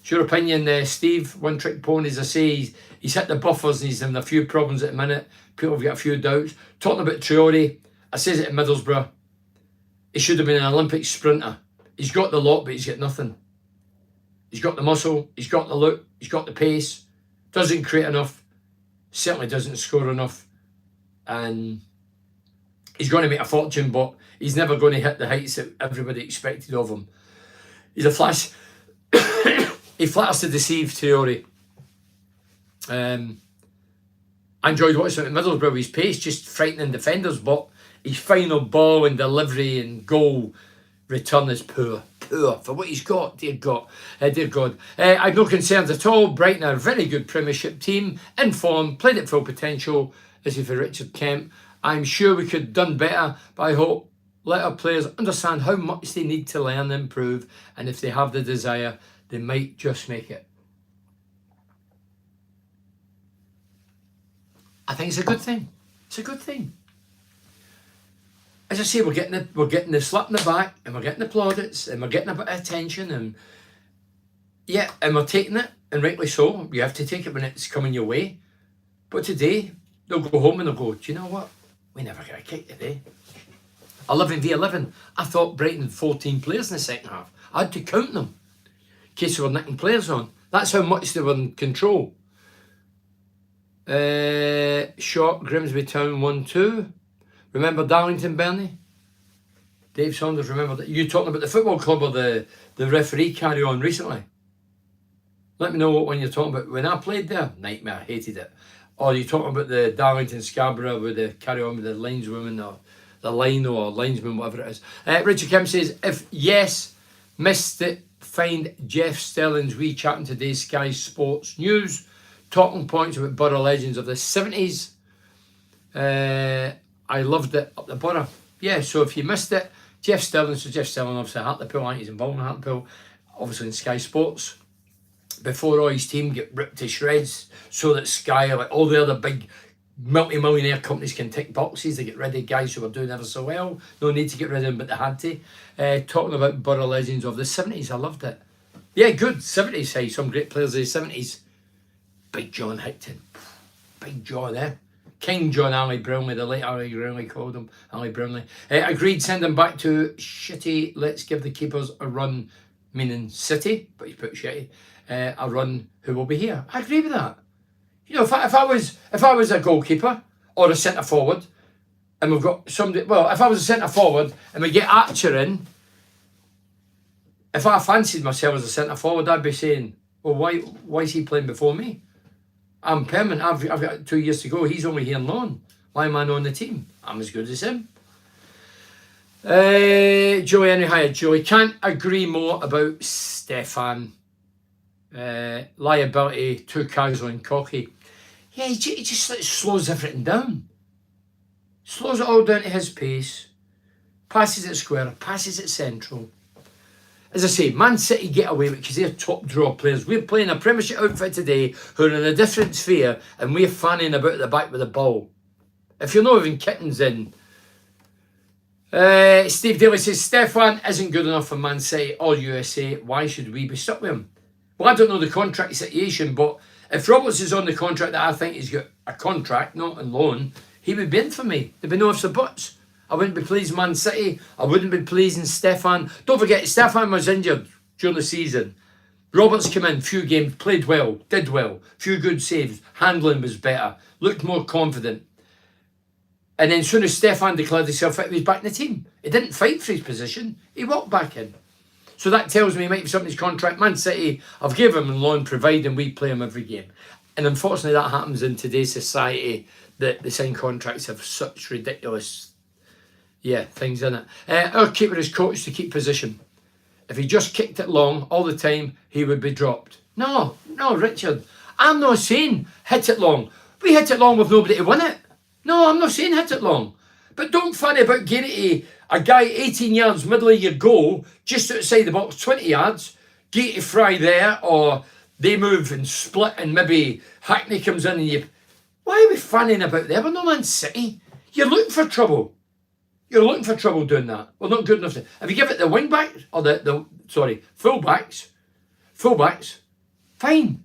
It's your opinion, Steve? One-trick pony, as I say, he's hit the buffers and he's having a few problems at the minute. People have got a few doubts. Talking about Traore, I says it in Middlesbrough. He should have been an Olympic sprinter. He's got the lot, but he's got nothing. He's got the muscle, he's got the look, he's got the pace. Doesn't create enough. Certainly doesn't score enough. And he's going to make a fortune, but he's never going to hit the heights that everybody expected of him. He's a flash. He flatters to deceive, Traore. I enjoyed watching him at Middlesbrough. His pace, just frightening defenders, but his final ball and delivery and goal return is poor. Poor for what he's got, dear God. I've no concerns at all. Brighton are a very good Premiership team, in form, played at full potential, as if for Richard Kemp. I'm sure we could have done better, but I hope Let our players understand how much they need to learn and improve, and if they have the desire, they might just make it. I think it's a good thing. It's a good thing. As I say, we're getting the slap in the back, and we're getting the plaudits, and we're getting a bit of attention, and yeah, and we're taking it, and rightly so. You have to take it when it's coming your way. But today, they'll go home and they'll go, do you know what? We never got a kick today. 11v11. I thought Brighton had 14 players in the second half. I had to count them in case they were nicking players on. That's how much they were in control. Shot, Grimsby Town 1-2. Remember Darlington, Bernie? Dave Saunders, remember that? You talking about the football club or the referee carry on recently? Let me know what one you're talking about. When I played there, nightmare, hated it. Or you talking about the Darlington Scarborough with the carry on with the lineswoman or the line or linesman, whatever it is. Richard Kim says, if yes, missed it, find Jeff Sterling's wee chat in today's Sky Sports News. Talking points about Borough legends of the 70s. I loved it up the Borough. Yeah, so if you missed it, Jeff Sterling, so Jeff Sterling obviously Hartlepool, I think he's involved in Hartlepool, obviously in Sky Sports. Before all his team get ripped to shreds, so that Sky, like all the other big multi-millionaire companies, can tick boxes. They get rid of guys who were doing ever so well. No need to get rid of them, but they had to. Talking about Borough legends of the 70s, I loved it. Yeah, good 70s. Hey, some great players of the 70s. Big John Hickton, Big John, King John Ali Brownlee, the late Ali Brownlee called him, Ali Brownlee. Agreed, send him back to Shitty. Let's give the keepers a run, meaning City, but he's put Shitty. A run who will be here. I agree with that. You know, if I was a goalkeeper or a centre forward, and we've got somebody. Well, if I was a centre forward and we get Archer in, if I fancied myself as a centre forward, I'd be saying, well, why is he playing before me? I'm permanent. I've got 2 years to go. He's only here on loan. Why am I not on the team? I'm as good as him. Joey Henry, hi Joey. Can't agree more about Stefan. Liability, too casual and cocky. Yeah, he just like, slows everything down. Slows it all down to his pace. Passes it square, passes it central. As I say, Man City get away with it because they're top draw players. We're playing a Premiership outfit today who are in a different sphere, and we're fanning about the back with the ball. If you're not even kittens in. Steve Daly says, Stefan isn't good enough for Man City or USA. Why should we be stuck with him? Well, I don't know the contract situation, but if Roberts is on the contract that I think he's got a contract, not on loan, he would be in for me. There'd be no ifs or buts. I wouldn't be pleased Man City. I wouldn't be pleasing Stefan. Don't forget, Stefan was injured during the season. Roberts came in, few games, played well, did well, few good saves, handling was better, looked more confident. And then as soon as Stefan declared himself fit, he was back in the team. He didn't fight for his position. He walked back in. So that tells me he might be somebody's contract. Man City, I've given him a loan providing we play him every game. And unfortunately that happens in today's society, that the signed contracts have such ridiculous things in it. Our keeper is coached to keep position. If he just kicked it long all the time, he would be dropped. No, Richard. I'm not saying hit it long. We hit it long with nobody to win it. No, I'm not saying hit it long. But don't funny about getting it to a guy 18 yards middle of your goal, just outside the box, 20 yards, get to Fry there, or they move and split and maybe Hackney comes in and you... Why are we fanning about there? We're no Man City. You're looking for trouble. You're looking for trouble doing that. We're not good enough to... If you give it the wing back, or full-backs, fine.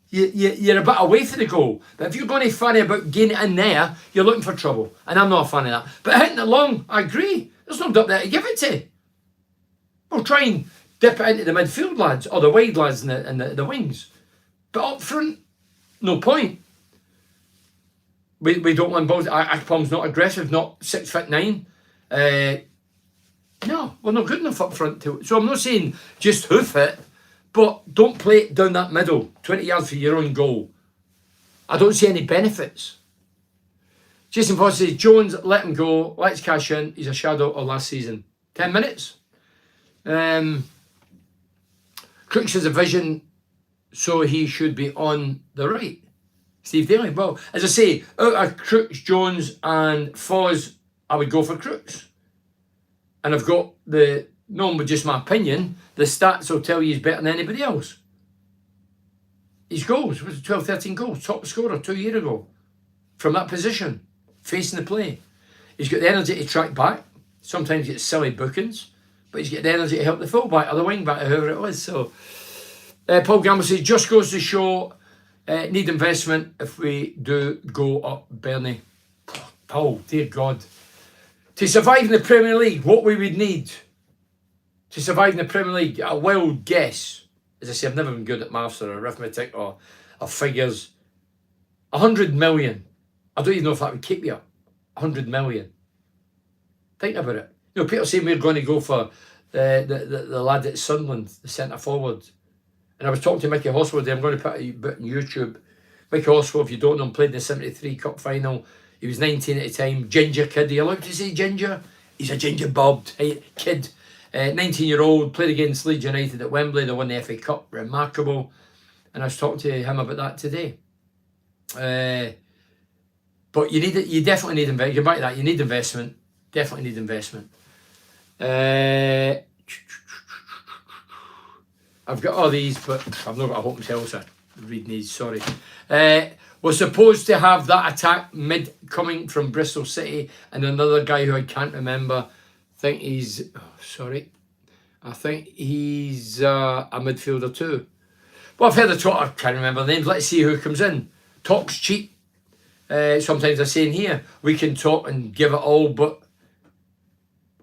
You're a bit away from the goal. But if you're going to fanny about getting it in there, you're looking for trouble. And I'm not a fan of that. But hitting it long, I agree. There's nobody up there to give it to. We'll try and dip it into the midfield lads, or the wide lads and the wings. But up front, no point. We don't want balls. Akpom's not aggressive, not 6'9". No, we're not good enough up front to. So I'm not saying just hoof it, but don't play it down that middle, 20 yards for your own goal. I don't see any benefits. Jason Foss says, Jones, let him go. Let's cash in. He's a shadow of last season. 10 minutes. Crooks has a vision, so he should be on the right. Steve Daly. Well, as I say, out of Crooks, Jones and Foz, I would go for Crooks. and I've got the, no, but just my opinion, the stats will tell you he's better than anybody else. His goals, was 12, 13 goals, top scorer 2 years ago, from that position, facing the play. He's got the energy to track back, sometimes gets silly bookings, but he's got the energy to help the fullback or the wing back or whoever it was. So, Paul Gamble says, just goes to show, need investment if we do go up, Bernie. Paul, dear God. To survive in the Premier League, what we would need to survive in the Premier League, a wild guess. As I say, I've never been good at maths or arithmetic or figures. 100 million. I don't even know if that would keep you up. 100 million. Think about it. You know, people saying we're going to go for the lad at Sunderland, the centre forward. And I was talking to Mickey Horsfield. I'm going to put a bit on YouTube. Mickey Horsfield, if you don't know him, played in the 73 Cup final. He was 19 at the time. Ginger kid. Are you allowed to say ginger? He's a ginger bobbed kid. 19-year-old, played against Leeds United at Wembley. They won the FA Cup. Remarkable. And I was talking to him about that today. But you need it. You definitely need investment. You can buy that. You need investment. Definitely need investment. I've got all these, but I've not got a hope myself, so reading these. Sorry. We're supposed to have that attack mid coming from Bristol City, and another guy who I can't remember. I think he's a midfielder too. Well, I've heard the talk, I can't remember the names. Let's see who comes in. Talk's cheap. Sometimes I say in here, we can talk and give it all, but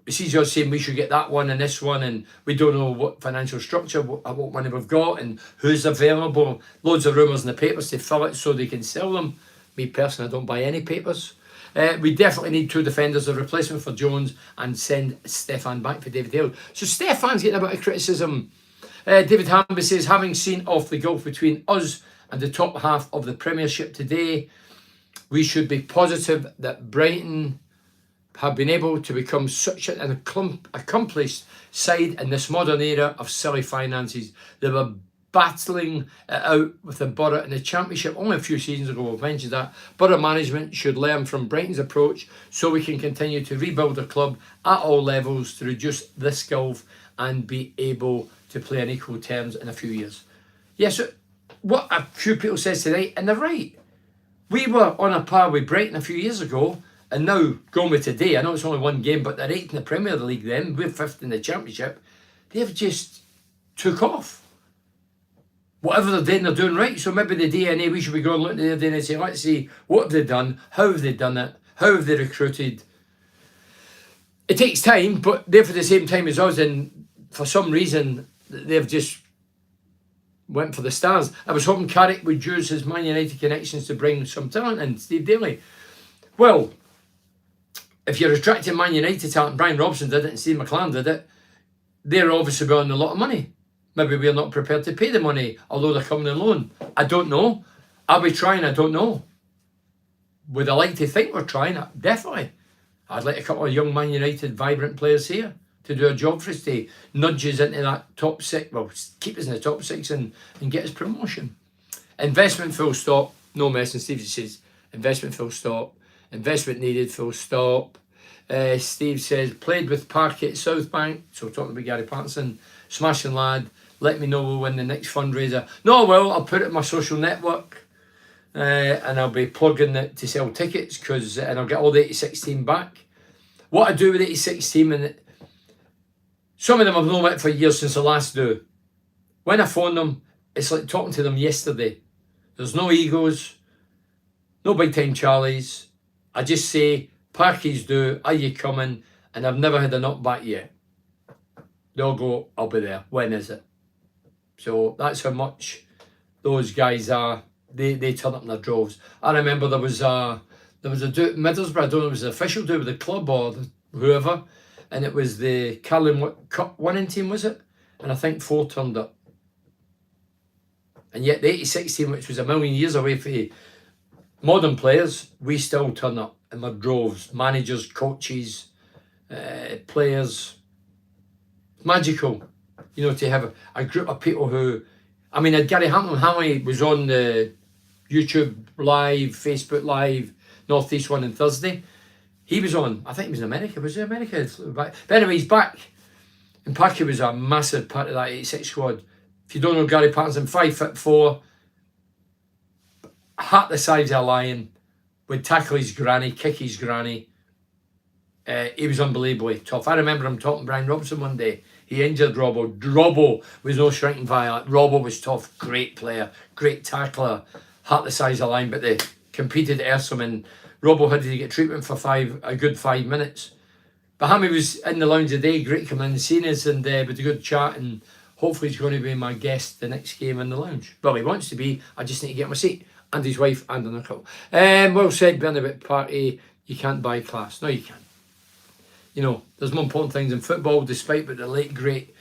it's easier saying we should get that one and this one, and we don't know what financial structure, what money we've got, and who's available. Loads of rumours in the papers to fill it so they can sell them. Me personally, I don't buy any papers. We definitely need 2 defenders, a replacement for Jones, and send Stefan back for David Hale. So Stefan's getting a bit of criticism. David Hamby says, having seen off the gulf between us and the top half of the Premiership today, we should be positive that Brighton have been able to become such an accomplished side in this modern era of silly finances. They were battling it out with the Borough in the Championship only a few seasons ago. We've mentioned that. Borough management should learn from Brighton's approach so we can continue to rebuild the club at all levels to reduce this gulf and be able to play on equal terms in a few years. Yes, what a few people says tonight, and they're right. We were on a par with Brighton a few years ago, and now going with today, I know it's only one game, but they're 8th in the Premier League then, we're 5th in the Championship. They've just took off. Whatever they're doing right. So maybe the DNA, we should be going looking at their DNA and say, let's see, what have they done? How have they done it? How have they recruited? It takes time, but they're for the same time as us, and for some reason, they've just went for the stars. I was hoping Carrick would use his Man United connections to bring some talent in. Steve Daly. Well, if you're attracting Man United talent, Brian Robson did it and Steve McLaren did it, they're obviously earning a lot of money. Maybe we're not prepared to pay the money, although they're coming on loan. I don't know. Are we trying? I don't know. Would I like to think we're trying? Definitely. I'd like a couple of young Man United vibrant players here to do a job for us, to nudge us into that top 6, well, keep us in the top 6 and get us promotion. Investment full stop, no messing. Steve says, investment full stop. Investment needed, full stop. Steve says, played with Parky at South Bank, so talking about Gary Patterson, smashing lad, let me know when the next fundraiser. No, well, I'll put it in my social network, and I'll be plugging it to sell tickets, and I'll get all the 86 team back. What I do with the 86 team, and some of them I've known about for years since the last do. When I phone them, it's like talking to them yesterday. There's no egos, no big time Charlies. I just say, Parkies do, are you coming? And I've never had a knock back yet. They'll go, I'll be there. When is it? So that's how much those guys are. They turn up in their droves. I remember there was a do at Middlesbrough. I don't know if it was the official do with the club or whoever, and it was the Carling Cup winning team, was it? And I think 4 turned up. And yet the 86 team, which was a million years away from modern players, we still turn up in our droves. Managers, coaches, players. Magical, you know, to have a group of people who, I mean, Gary Hamley was on the YouTube Live, Facebook Live, North East one on Thursday. He was on, I think he was in America. Was it America? But anyway, he's back. And Parky was a massive part of that 86 squad. If you don't know Gary Patterson, 5'4", hat the size of a lion, would tackle his granny, kick his granny. He was unbelievably tough. I remember him talking to Brian Robson one day. He injured Robbo. Robbo was no shrinking violet. Robbo was tough, great player, great tackler, hat the size of a lion, but they competed Ersum, and Robbo had to get treatment for a good 5 minutes. But Hammy was in the lounge today, great coming in and seeing us, and with a good chat, and hopefully he's going to be my guest the next game in the lounge. Well, he wants to be. I just need to get my seat, and his wife, and an uncle. Well said, Ben, about Party. You can't buy class. No, you can't. You know, there's more important things in football, despite what the late, great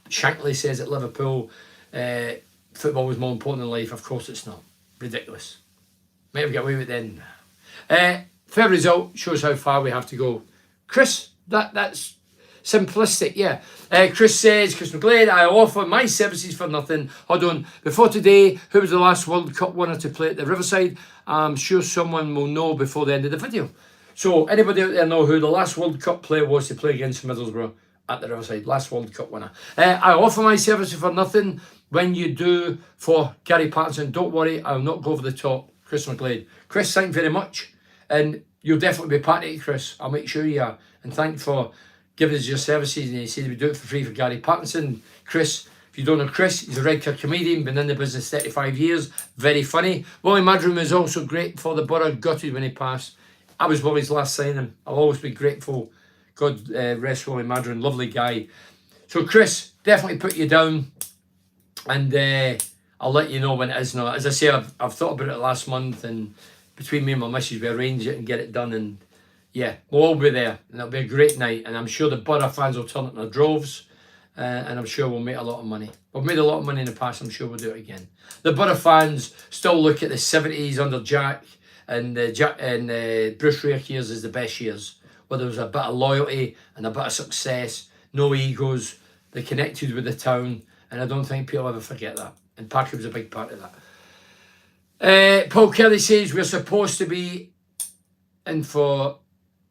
Shankly says at Liverpool. Football was more important than life. Of course it's not. Ridiculous. Might have got away with it then. Fair result shows how far we have to go. Chris, that's simplistic, yeah. Chris says, Chris McGlade, I offer my services for nothing. Hold on. Before today, who was the last World Cup winner to play at the Riverside? I'm sure someone will know before the end of the video. So, anybody out there know who the last World Cup player was to play against Middlesbrough at the Riverside? Last World Cup winner. I offer my services for nothing. When you do for Gary Patterson, don't worry, I'll not go over the top. Chris McGlade. Chris, thank you very much. And you'll definitely be part of it, Chris. I'll make sure you are. And thank you for giving us your services. And he said we do it for free for Gary Patterson. Chris, if you don't know Chris, he's a regular comedian, been in the business 35 years. Very funny. Willie Madron was also great for the Borough. Gutted when he passed. I was Willie's last signing. I'll always be grateful. God rest Willie Madron. Lovely guy. So Chris, definitely put you down. And I'll let you know when it is now. As I say, I've thought about it last month, and between me and my missus, we arrange it and get it done. And yeah, we'll all be there, and it'll be a great night. And I'm sure the Borough fans will turn up in their droves, and I'm sure we'll make a lot of money. We've made a lot of money in the past. I'm sure we'll do it again. The Borough fans still look at the 70s under Jack and Bruce Ray's years as the best years, where there was a bit of loyalty and a bit of success, no egos. They connected with the town, and I don't think people ever forget that. And Parker was a big part of that. Paul Kelly says we're supposed to be in for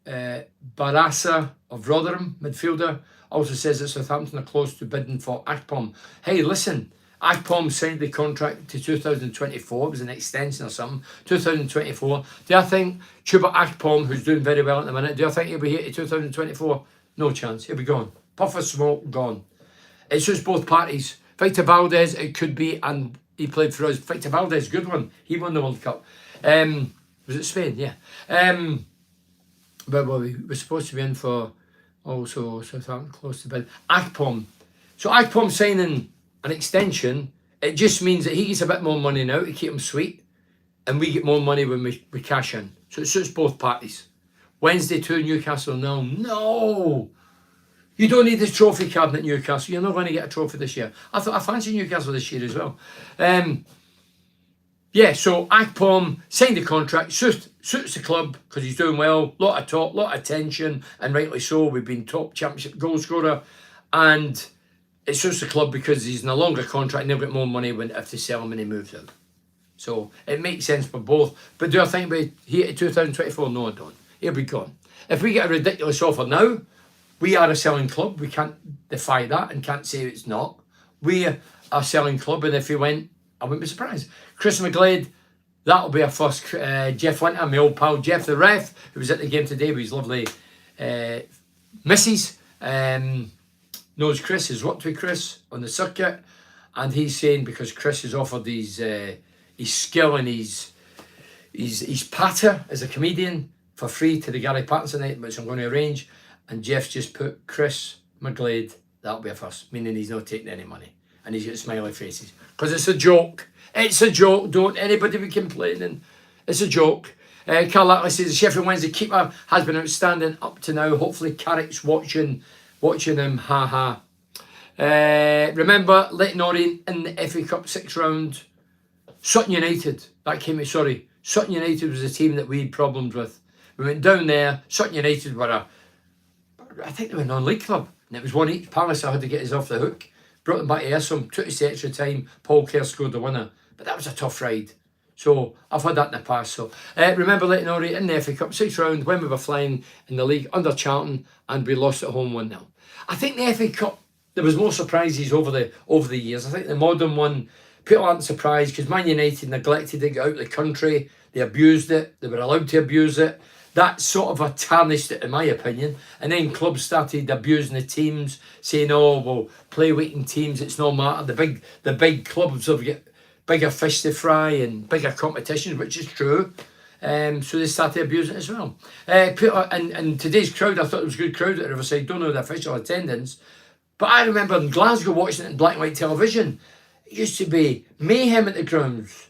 Barassa of Rotherham, midfielder. Also says that Southampton are close to bidding for Akpom. Hey, listen, Akpom signed the contract to 2024. It was an extension or something. 2024. Do I think Chuba Akpom, who's doing very well at the minute, do I think he'll be here to 2024? No chance. He'll be gone. Puff of smoke, gone. It's just both parties. Victor Valdez, it could be, and he played for us. Victor Valdez, good one. He won the World Cup. Was it Spain? Yeah. But we were supposed to be in for also Southampton close to bid. Akpom. So Akpom signing an extension, it just means that he gets a bit more money now to keep him sweet, and we get more money when we cash in. So it suits both parties. Wednesday 2, Newcastle 0. No! You don't need this trophy cabinet at Newcastle. You're not going to get a trophy this year. I thought I fancy Newcastle this year as well. Yeah, so Akpom signed the contract, suits the club because he's doing well. Lot of talk, lot of attention, and rightly so. We've been top championship goal scorer, and it suits the club because he's in a longer contract and they'll get more money if they sell him and he moves out. So it makes sense for both. But do I think we're here at 2024? No, I don't. He'll be gone. If we get a ridiculous offer now, we are a selling club. We can't defy that and can't say it's not. We are a selling club, and if he went, I wouldn't be surprised. Chris McGlade, that'll be our first. Jeff Winter, my old pal Jeff the ref, who was at the game today with his lovely missus, knows Chris, has worked with Chris on the circuit, and he's saying because Chris has offered his skill and his patter as a comedian for free to the Gary Patterson night, which I'm going to arrange. And Jeff's just put Chris McGlade, that'll be a first, meaning he's not taking any money. And he's got smiley faces. Because it's a joke. It's a joke. Don't anybody be complaining. It's a joke. Carl Lackley says the Sheffield Wednesday keeper has been outstanding up to now. Hopefully Carrick's watching him. Ha ha. Remember Leighton Orient in the FA Cup 6th round. Sutton United. Sutton United was a team that we had problems with. We went down there. Sutton United were I think they were a non-league club, and it was one each. Palace, I had to get us off the hook. Brought them back to Ersum, took us to extra time. Paul Kerr scored the winner, but that was a tough ride. So I've had that in the past. So remember letting Ori in the FA Cup 6th round when we were flying in the league under Charlton and we lost at home 1-0. I think the FA Cup, there was more surprises over the years. I think the modern one, people aren't surprised because Man United neglected it, got out of the country, they abused it, they were allowed to abuse it. That sort of tarnished it, in my opinion. And then clubs started abusing the teams, saying, "Oh, well, play waiting teams. It's no matter. The big clubs have got bigger fish to fry and bigger competitions," which is true. So they started abusing it as well. And today's crowd, I thought it was a good crowd at Riverside. Don't know the official attendance, but I remember in Glasgow watching it in black and white television. It used to be mayhem at the grounds.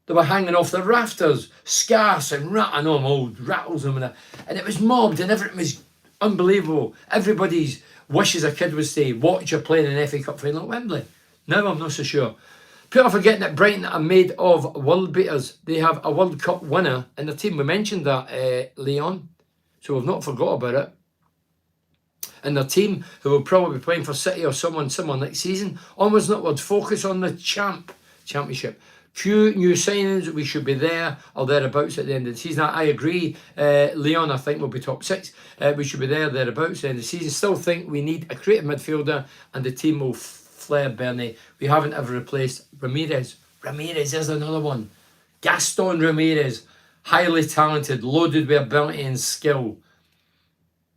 They were hanging off the rafters, scarce and I know old rattles them, and it was mobbed and everything was unbelievable. Everybody's wish as a kid was to watch you playing an FA Cup final at Wembley. Now I'm not so sure. People are forgetting that Brighton are made of world beaters. They have a World Cup winner in their team. We mentioned that, Leon, so we've not forgot about it. And their team, who will probably be playing for City or someone similar next season, onwards and upwards, focus on the championship. Few new signings, we should be there or thereabouts at the end of the season. I agree, Leon, I think we'll be top 6. We should be there, thereabouts at the end of the season. Still think we need a creative midfielder and the team will flare Bernie. We haven't ever replaced Ramirez. Ramirez is another one. Gaston Ramirez, highly talented, loaded with ability and skill.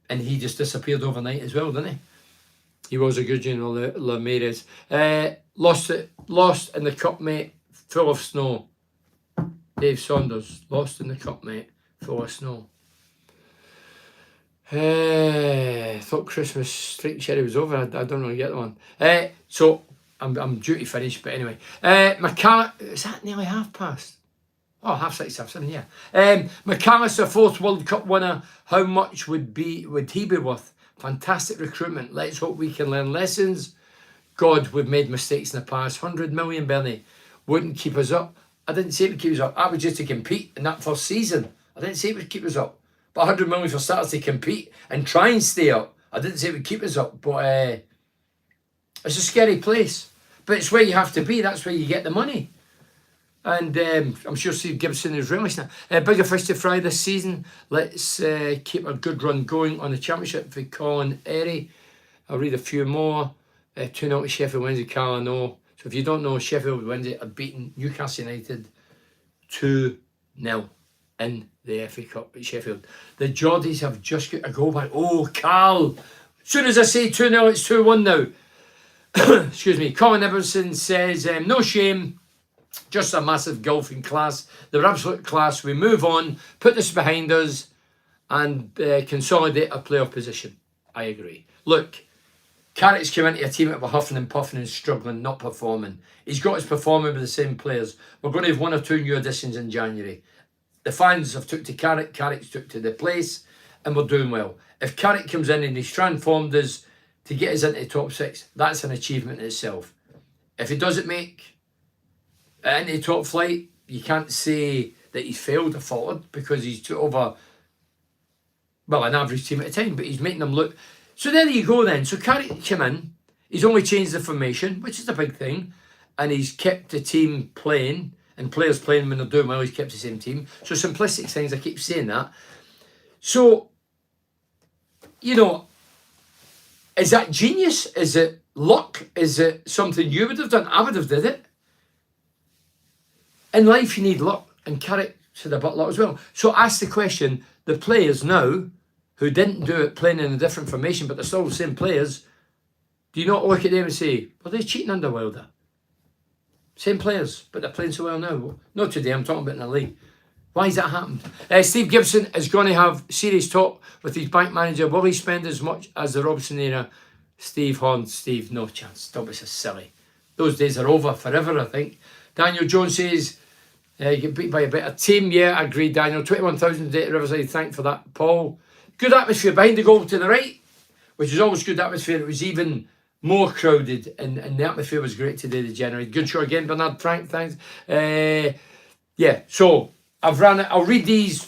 And he just disappeared overnight as well, didn't he? He was a good Ramirez. Lost in the cup, mate. Full of snow. Dave Saunders, lost in the cup, mate. Full of snow. Thought Christmas Street Sherry was over. I don't really get the one. So I'm due to finish, but anyway. Is that nearly half past? Oh, 6:30, 7:30, yeah. McAllister, 4th World Cup winner. How much would he be worth? Fantastic recruitment. Let's hope we can learn lessons. God, we've made mistakes in the past. 100 million, Bernie. Wouldn't keep us up. I didn't say it would keep us up. I was just to compete in that first season. I didn't say it would keep us up. But 100 million for starters to compete and try and stay up. I didn't say it would keep us up. But it's a scary place. But it's where you have to be. That's where you get the money. And I'm sure Steve Gibson is realising that. Bigger fish to fry this season. Let's keep a good run going on the championship for Colin Airy. I'll read a few more. 2-0 to Sheffield Wednesday, Carl, I know. So if you don't know, Sheffield Wednesday have beaten Newcastle United 2-0 in the FA Cup at Sheffield. The Geordies have just got a goal back. Oh, Carl! As soon as I say 2-0, it's 2-1 now. Excuse me. Colin Everson says, no shame, just a massive golfing class. They're absolute class. We move on, put this behind us, and consolidate our playoff position. I agree. Look, Carrick's come into a team that were huffing and puffing and struggling, not performing. He's got us performing with the same players. We're going to have 1 or 2 new additions in January. The fans have took to Carrick, Carrick's took to the place, and we're doing well. If Carrick comes in and he's transformed us to get us into the top 6, that's an achievement in itself. If he doesn't make it into the top flight, you can't say that he's failed or faltered because he's took over, well, an average team at a time, but he's making them look. So there you go then. So Carrick came in, he's only changed the formation, which is a big thing, and he's kept the team playing, and players playing when they're doing well, he's kept the same team. So simplistic things, I keep saying that. So, you know, is that genius? Is it luck? Is it something you would have done? I would have did it. In life you need luck, and Carrick said about luck as well. So ask the question, the players now, who didn't do it playing in a different formation, but they're still the same players, do you not look at them and say, well, they're cheating under Wilder? Same players, but they're playing so well now. Not today, I'm talking about in the league. Why has that happened? Steve Gibson is going to have serious talk with his bank manager. Will he spend as much as the Robson era? Steve Horn, Steve, no chance. Don't be so silly. Those days are over forever, I think. Daniel Jones says, you get beat by a better team. Yeah, I agree, Daniel. 21,000 a day at Riverside. Thank for that, Paul. Good atmosphere behind the goal to the right, which is always good atmosphere. It was even more crowded, and the atmosphere was great today, the January. Good show again, Bernard Frank, thanks. Yeah, so I've ran it. I'll read these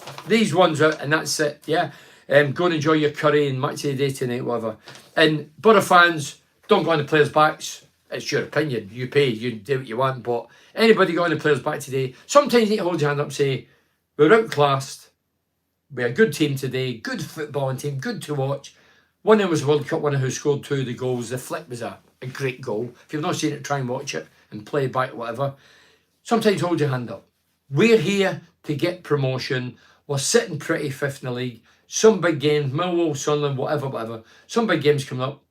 ones out, and that's it, yeah. Go and enjoy your curry and match of the day tonight, whatever. And Borough fans, don't go on the players' backs. it's your opinion. You pay, you do what you want. But anybody got any players back today, sometimes you need to hold your hand up and say, we're outclassed. We're a good team today, good footballing team, good to watch. One of them was World Cup winner who scored 2 of the goals. The flick was a great goal. If you've not seen it, try and watch it and play back, whatever. Sometimes hold your hand up. We're here to get promotion. We're sitting pretty fifth in the league. Some big games, Millwall, Sunderland, whatever. Some big games coming up.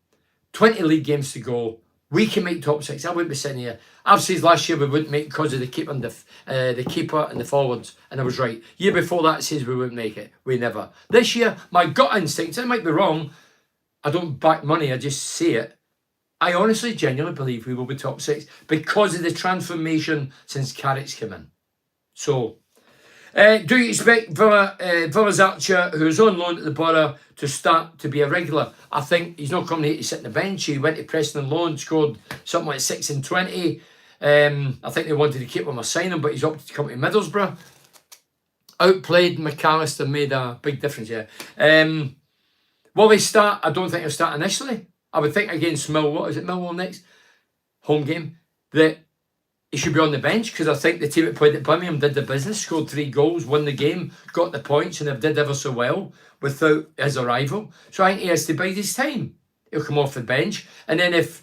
20 league games to go. We can make top 6. I wouldn't be sitting here. I've said last year we wouldn't make because of the keeper and the forwards, and I was right. Year before that, it says we wouldn't make it. We never. This year, my gut instinct, I might be wrong. I don't back money, I just say it. I honestly, genuinely believe we will be top 6 because of the transformation since Carrick's come in. So, do you expect Villa's Archer, who's on loan at the Borough, to start to be a regular? I think he's not coming here to sit on the bench. He went to Preston on loan, scored something like 6 and 20. I think they wanted to keep him or sign him, but he's opted to come to Middlesbrough. Outplayed McAllister, made a big difference, yeah. Will he start? I don't think he'll start initially. I would think against Millwall, is it Millwall next? Home game. That he should be on the bench because I think the team that played at Birmingham did the business, scored 3 goals, won the game, got the points, and they've did ever so well without his arrival. So I think he has to bide his time. He'll come off the bench. And then if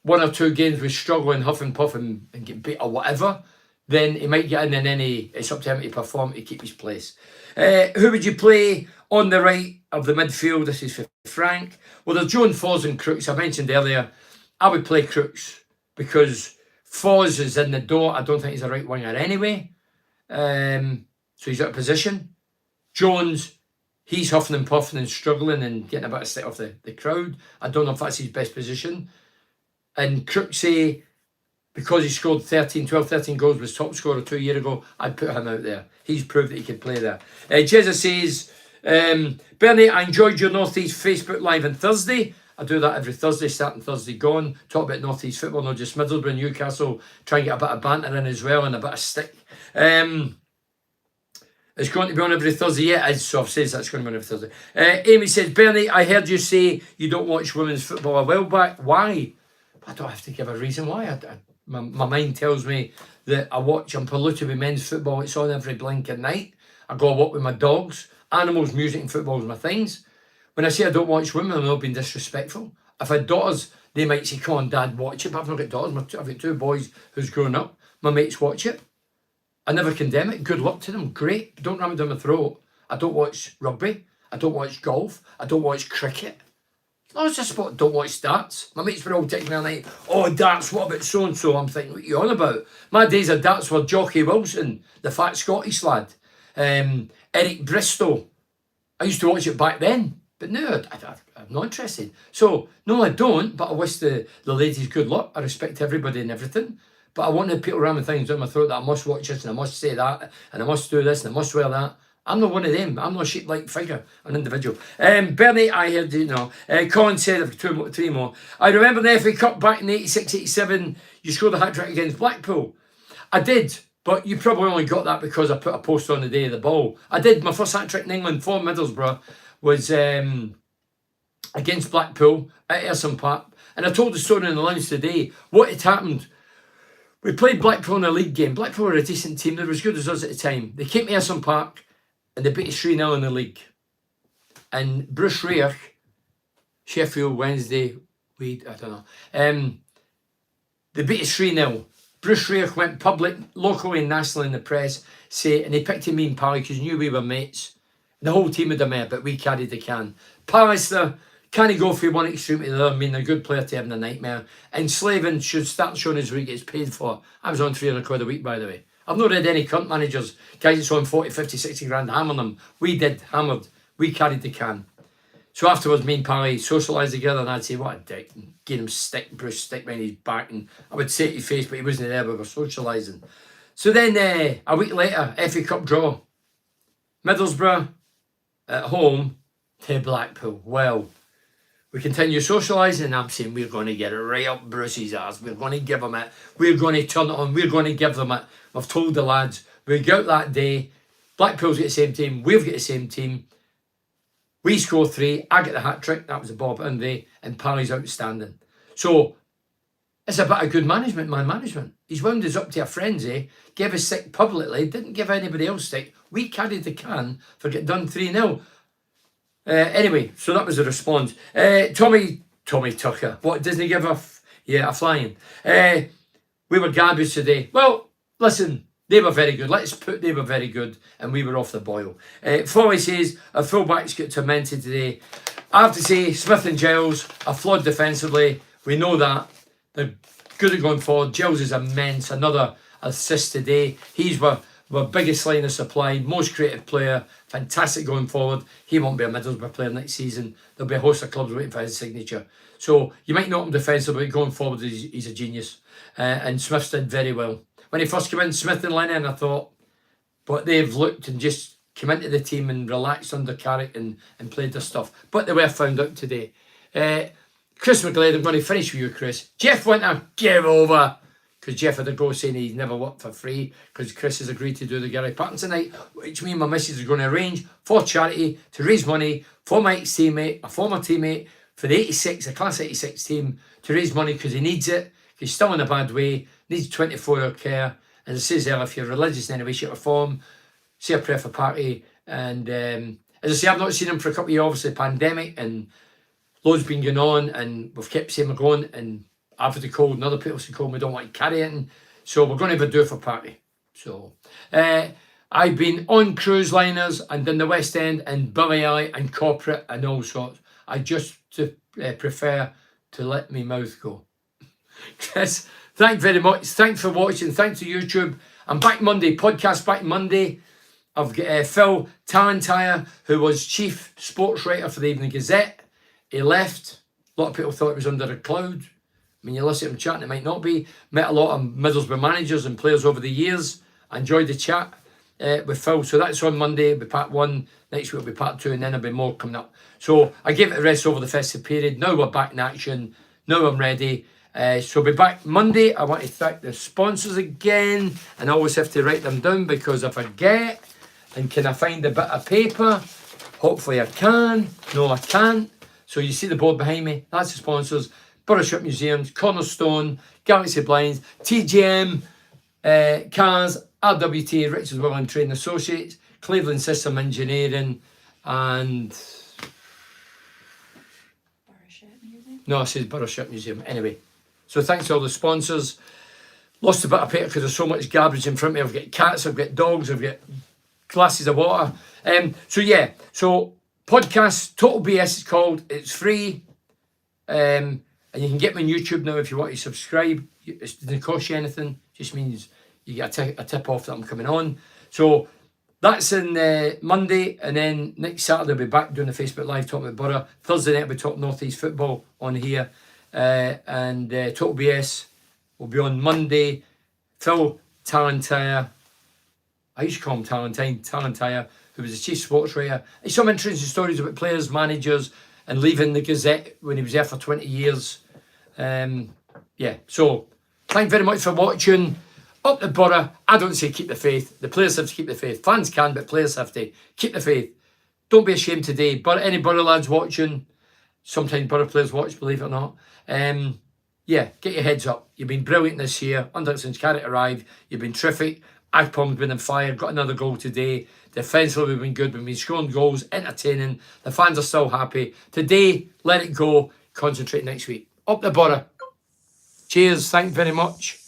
1 or 2 games we struggle and huff and puff and get beat or whatever, then he might get in and then it's up to him to perform to keep his place. Who would you play on the right of the midfield? This is for Frank. Well, there's Joan, Foz and Crooks. I mentioned earlier, I would play Crooks because Foz is in the door. I don't think he's a right winger anyway. So he's out of position. Jones, he's huffing and puffing and struggling and getting a bit of stick off the crowd. I don't know if that's his best position. And Crooksy, because he scored 13 goals, was top scorer 2 years ago, I'd put him out there. He's proved that he can play there. Jezza says, Bernie, I enjoyed your North East Facebook Live on Thursday. I do that every Thursday, starting Thursday gone. Talk about North East football, not just Middlesbrough, Newcastle. Try and get a bit of banter in as well and a bit of stick. It's going to be on every Thursday. Yeah, it is. So I've said that's going to be on every Thursday. Amy says, Bernie, I heard you say you don't watch women's football a while back. Why? I don't have to give a reason why. My mind tells me that I'm polluted with men's football. It's on every blinking night. I go walk with my dogs. Animals, music and football is my things. When I say I don't watch women, I'm not being disrespectful. If I had daughters, they might say, come on, Dad, watch it. But I've not got daughters. I've got 2 boys who's grown up. My mates watch it. I never condemn it. Good luck to them. Great. Don't ram it down my throat. I don't watch rugby. I don't watch golf. I don't watch cricket. No, it's just what don't watch darts. My mates were all taking me all night. Oh, darts, what about so-and-so? I'm thinking, what are you on about? My days of darts were Jockey Wilson, the fat Scottish lad. Eric Bristow. I used to watch it back then. But now, I'm not interested. So, no, I don't, but I wish the ladies good luck. I respect everybody and everything. But I want to people ramming things down my throat that I must watch this and I must say that and I must do this and I must wear that. I'm not one of them. I'm not a sheep-like figure, an individual. Bernie, I heard you know. Colin said, I've got 3 more. I remember the FA Cup back in 86, 87, you scored a hat-trick against Blackpool. I did, but you probably only got that because I put a post on the day of the ball. I did. My first hat-trick in England for Middlesbrough was against Blackpool at Ayresome Park. And I told the story in the lounge today. What had happened, we played Blackpool in a league game. Blackpool were a decent team. They were as good as us at the time. They came to Ayresome Park and they beat us 3-0 in the league. And Bruce Rayach, Sheffield Wednesday, I don't know. They beat us 3-0. Bruce Rayach went public, locally and nationally in the press, and he picked me and Pally because he knew we were mates. The whole team had a met, but we carried the can. Pallister, can he go from one extreme to the other? I mean, a good player to having a nightmare. And Slavin should start showing us what he gets paid for. I was on £300 a week, by the way. I've not read any cunt managers, guys that's on 40, 50, 60 grand hammering them. We did, hammered. We carried the can. So afterwards, me and Pally socialised together and I'd say, what a dick. And give him Bruce stick behind his back. And I would say it to his face, but he wasn't there, we were socialising. So then a week later, FA Cup draw. Middlesbrough at home to Blackpool. Well, we continue socialising and I'm saying we're going to get it right up Bruce's ass. We're going to give him it. We're going to turn it on. We're going to give them it. I've told the lads, we go out that day. Blackpool's got the same team. We've got the same team. We score 3. I get the hat-trick. That was a Bob and Pally's outstanding. So It's a bit of good management, man management. He's wound us up to a frenzy, gave us sick publicly, didn't give anybody else sick. We carried the can for getting done 3-0. Anyway, so that was the response. Tommy Tucker, what, doesn't he give a flying? We were garbage today. Well, listen, they were very good. Let's put they were very good and we were off the boil. Foley says, our fullbacks got tormented today. I have to say, Smith and Giles are flawed defensively. We know that. They're good at going forward. Giles is immense. Another assist today. He's our biggest line of supply, most creative player, fantastic going forward. He won't be a Middlesbrough player next season. There'll be a host of clubs waiting for his signature. So you might know him defensively, but going forward, he's a genius. And Smith did very well. When he first came in, Smith and Lennon, I thought, but they've looked and just come into the team and relaxed under Carrick and played their stuff. But they were found out today. Chris McGlade, I'm going to finish with you, Chris. Jeff went to give over because Jeff had a go saying he's never worked for free because Chris has agreed to do the Gary Patton tonight, which me and my missus are going to arrange for charity to raise money for my ex-teammate, a former teammate, for the 86, a class 86 team, to raise money because he needs it. He's still in a bad way, needs 24-hour care. And as I says there, if you're religious in any way, shape or form, say a prayer for party. And as I say, I've not seen him for a couple of years, obviously pandemic and loads been going on, and we've kept saying we're going, and I've had the cold and other people say cold, we don't want to carry it, so we're going to have a do for party. So I've been on cruise liners and in the West End and Billy Eye and corporate and all sorts. I just prefer to let my mouth go. Chris, thank very much. Thanks for watching. Thanks to YouTube. I'm back Monday, podcast back Monday. I've got Phil Talentire, who was chief sports writer for the Evening Gazette. He left. A lot of people thought it was under a cloud. I mean, you listen to him chatting, it might not be. Met a lot of Middlesbrough managers and players over the years. I enjoyed the chat with Phil. So that's on Monday. It'll be part 1. Next week will be part 2, and then there'll be more coming up. So I gave it a rest over the festive period. Now we're back in action. Now I'm ready. So I'll be back Monday. I want to thank the sponsors again. And I always have to write them down because I forget. And can I find a bit of paper? Hopefully I can. No, I can't. So you see the board behind me. That's the sponsors. Borough Museums, Cornerstone, Galaxy Blinds, TGM, Cars, RWT, Richards Will and Trading Associates, Cleveland System Engineering, and... No, I said Borough Museum. Anyway, so thanks to all the sponsors. Lost a bit of paper because there's so much garbage in front of me. I've got cats, I've got dogs, I've got glasses of water. So yeah, so podcast, Total BS it's called. It's free. And you can get me on YouTube now if you want to subscribe. It doesn't cost you anything. Just means you get a tip off that I'm coming on. So that's in Monday, and then next Saturday I'll be back doing the Facebook Live talking about Borough. Thursday night I'll be talking North East football on here. And Total BS will be on Monday. Phil Talentire, I used to call him Talentire, who was the chief sports writer. It's some interesting stories about players, managers, and leaving the Gazette when he was there for 20 years. Yeah, so thank you very much for watching. Up the Borough, I don't say keep the faith. The players have to keep the faith. Fans can, but players have to keep the faith. Don't be ashamed today. But any Borough lads watching, sometimes Borough players watch, believe it or not. Yeah, get your heads up. You've been brilliant this year. Since Carrick arrived, you've been terrific. Akpom's been on fire, got another goal today. Defensively, we've been good. We've been scoring goals, entertaining. The fans are still happy. Today, let it go. Concentrate next week. Up the Borough. Cheers. Thank you very much.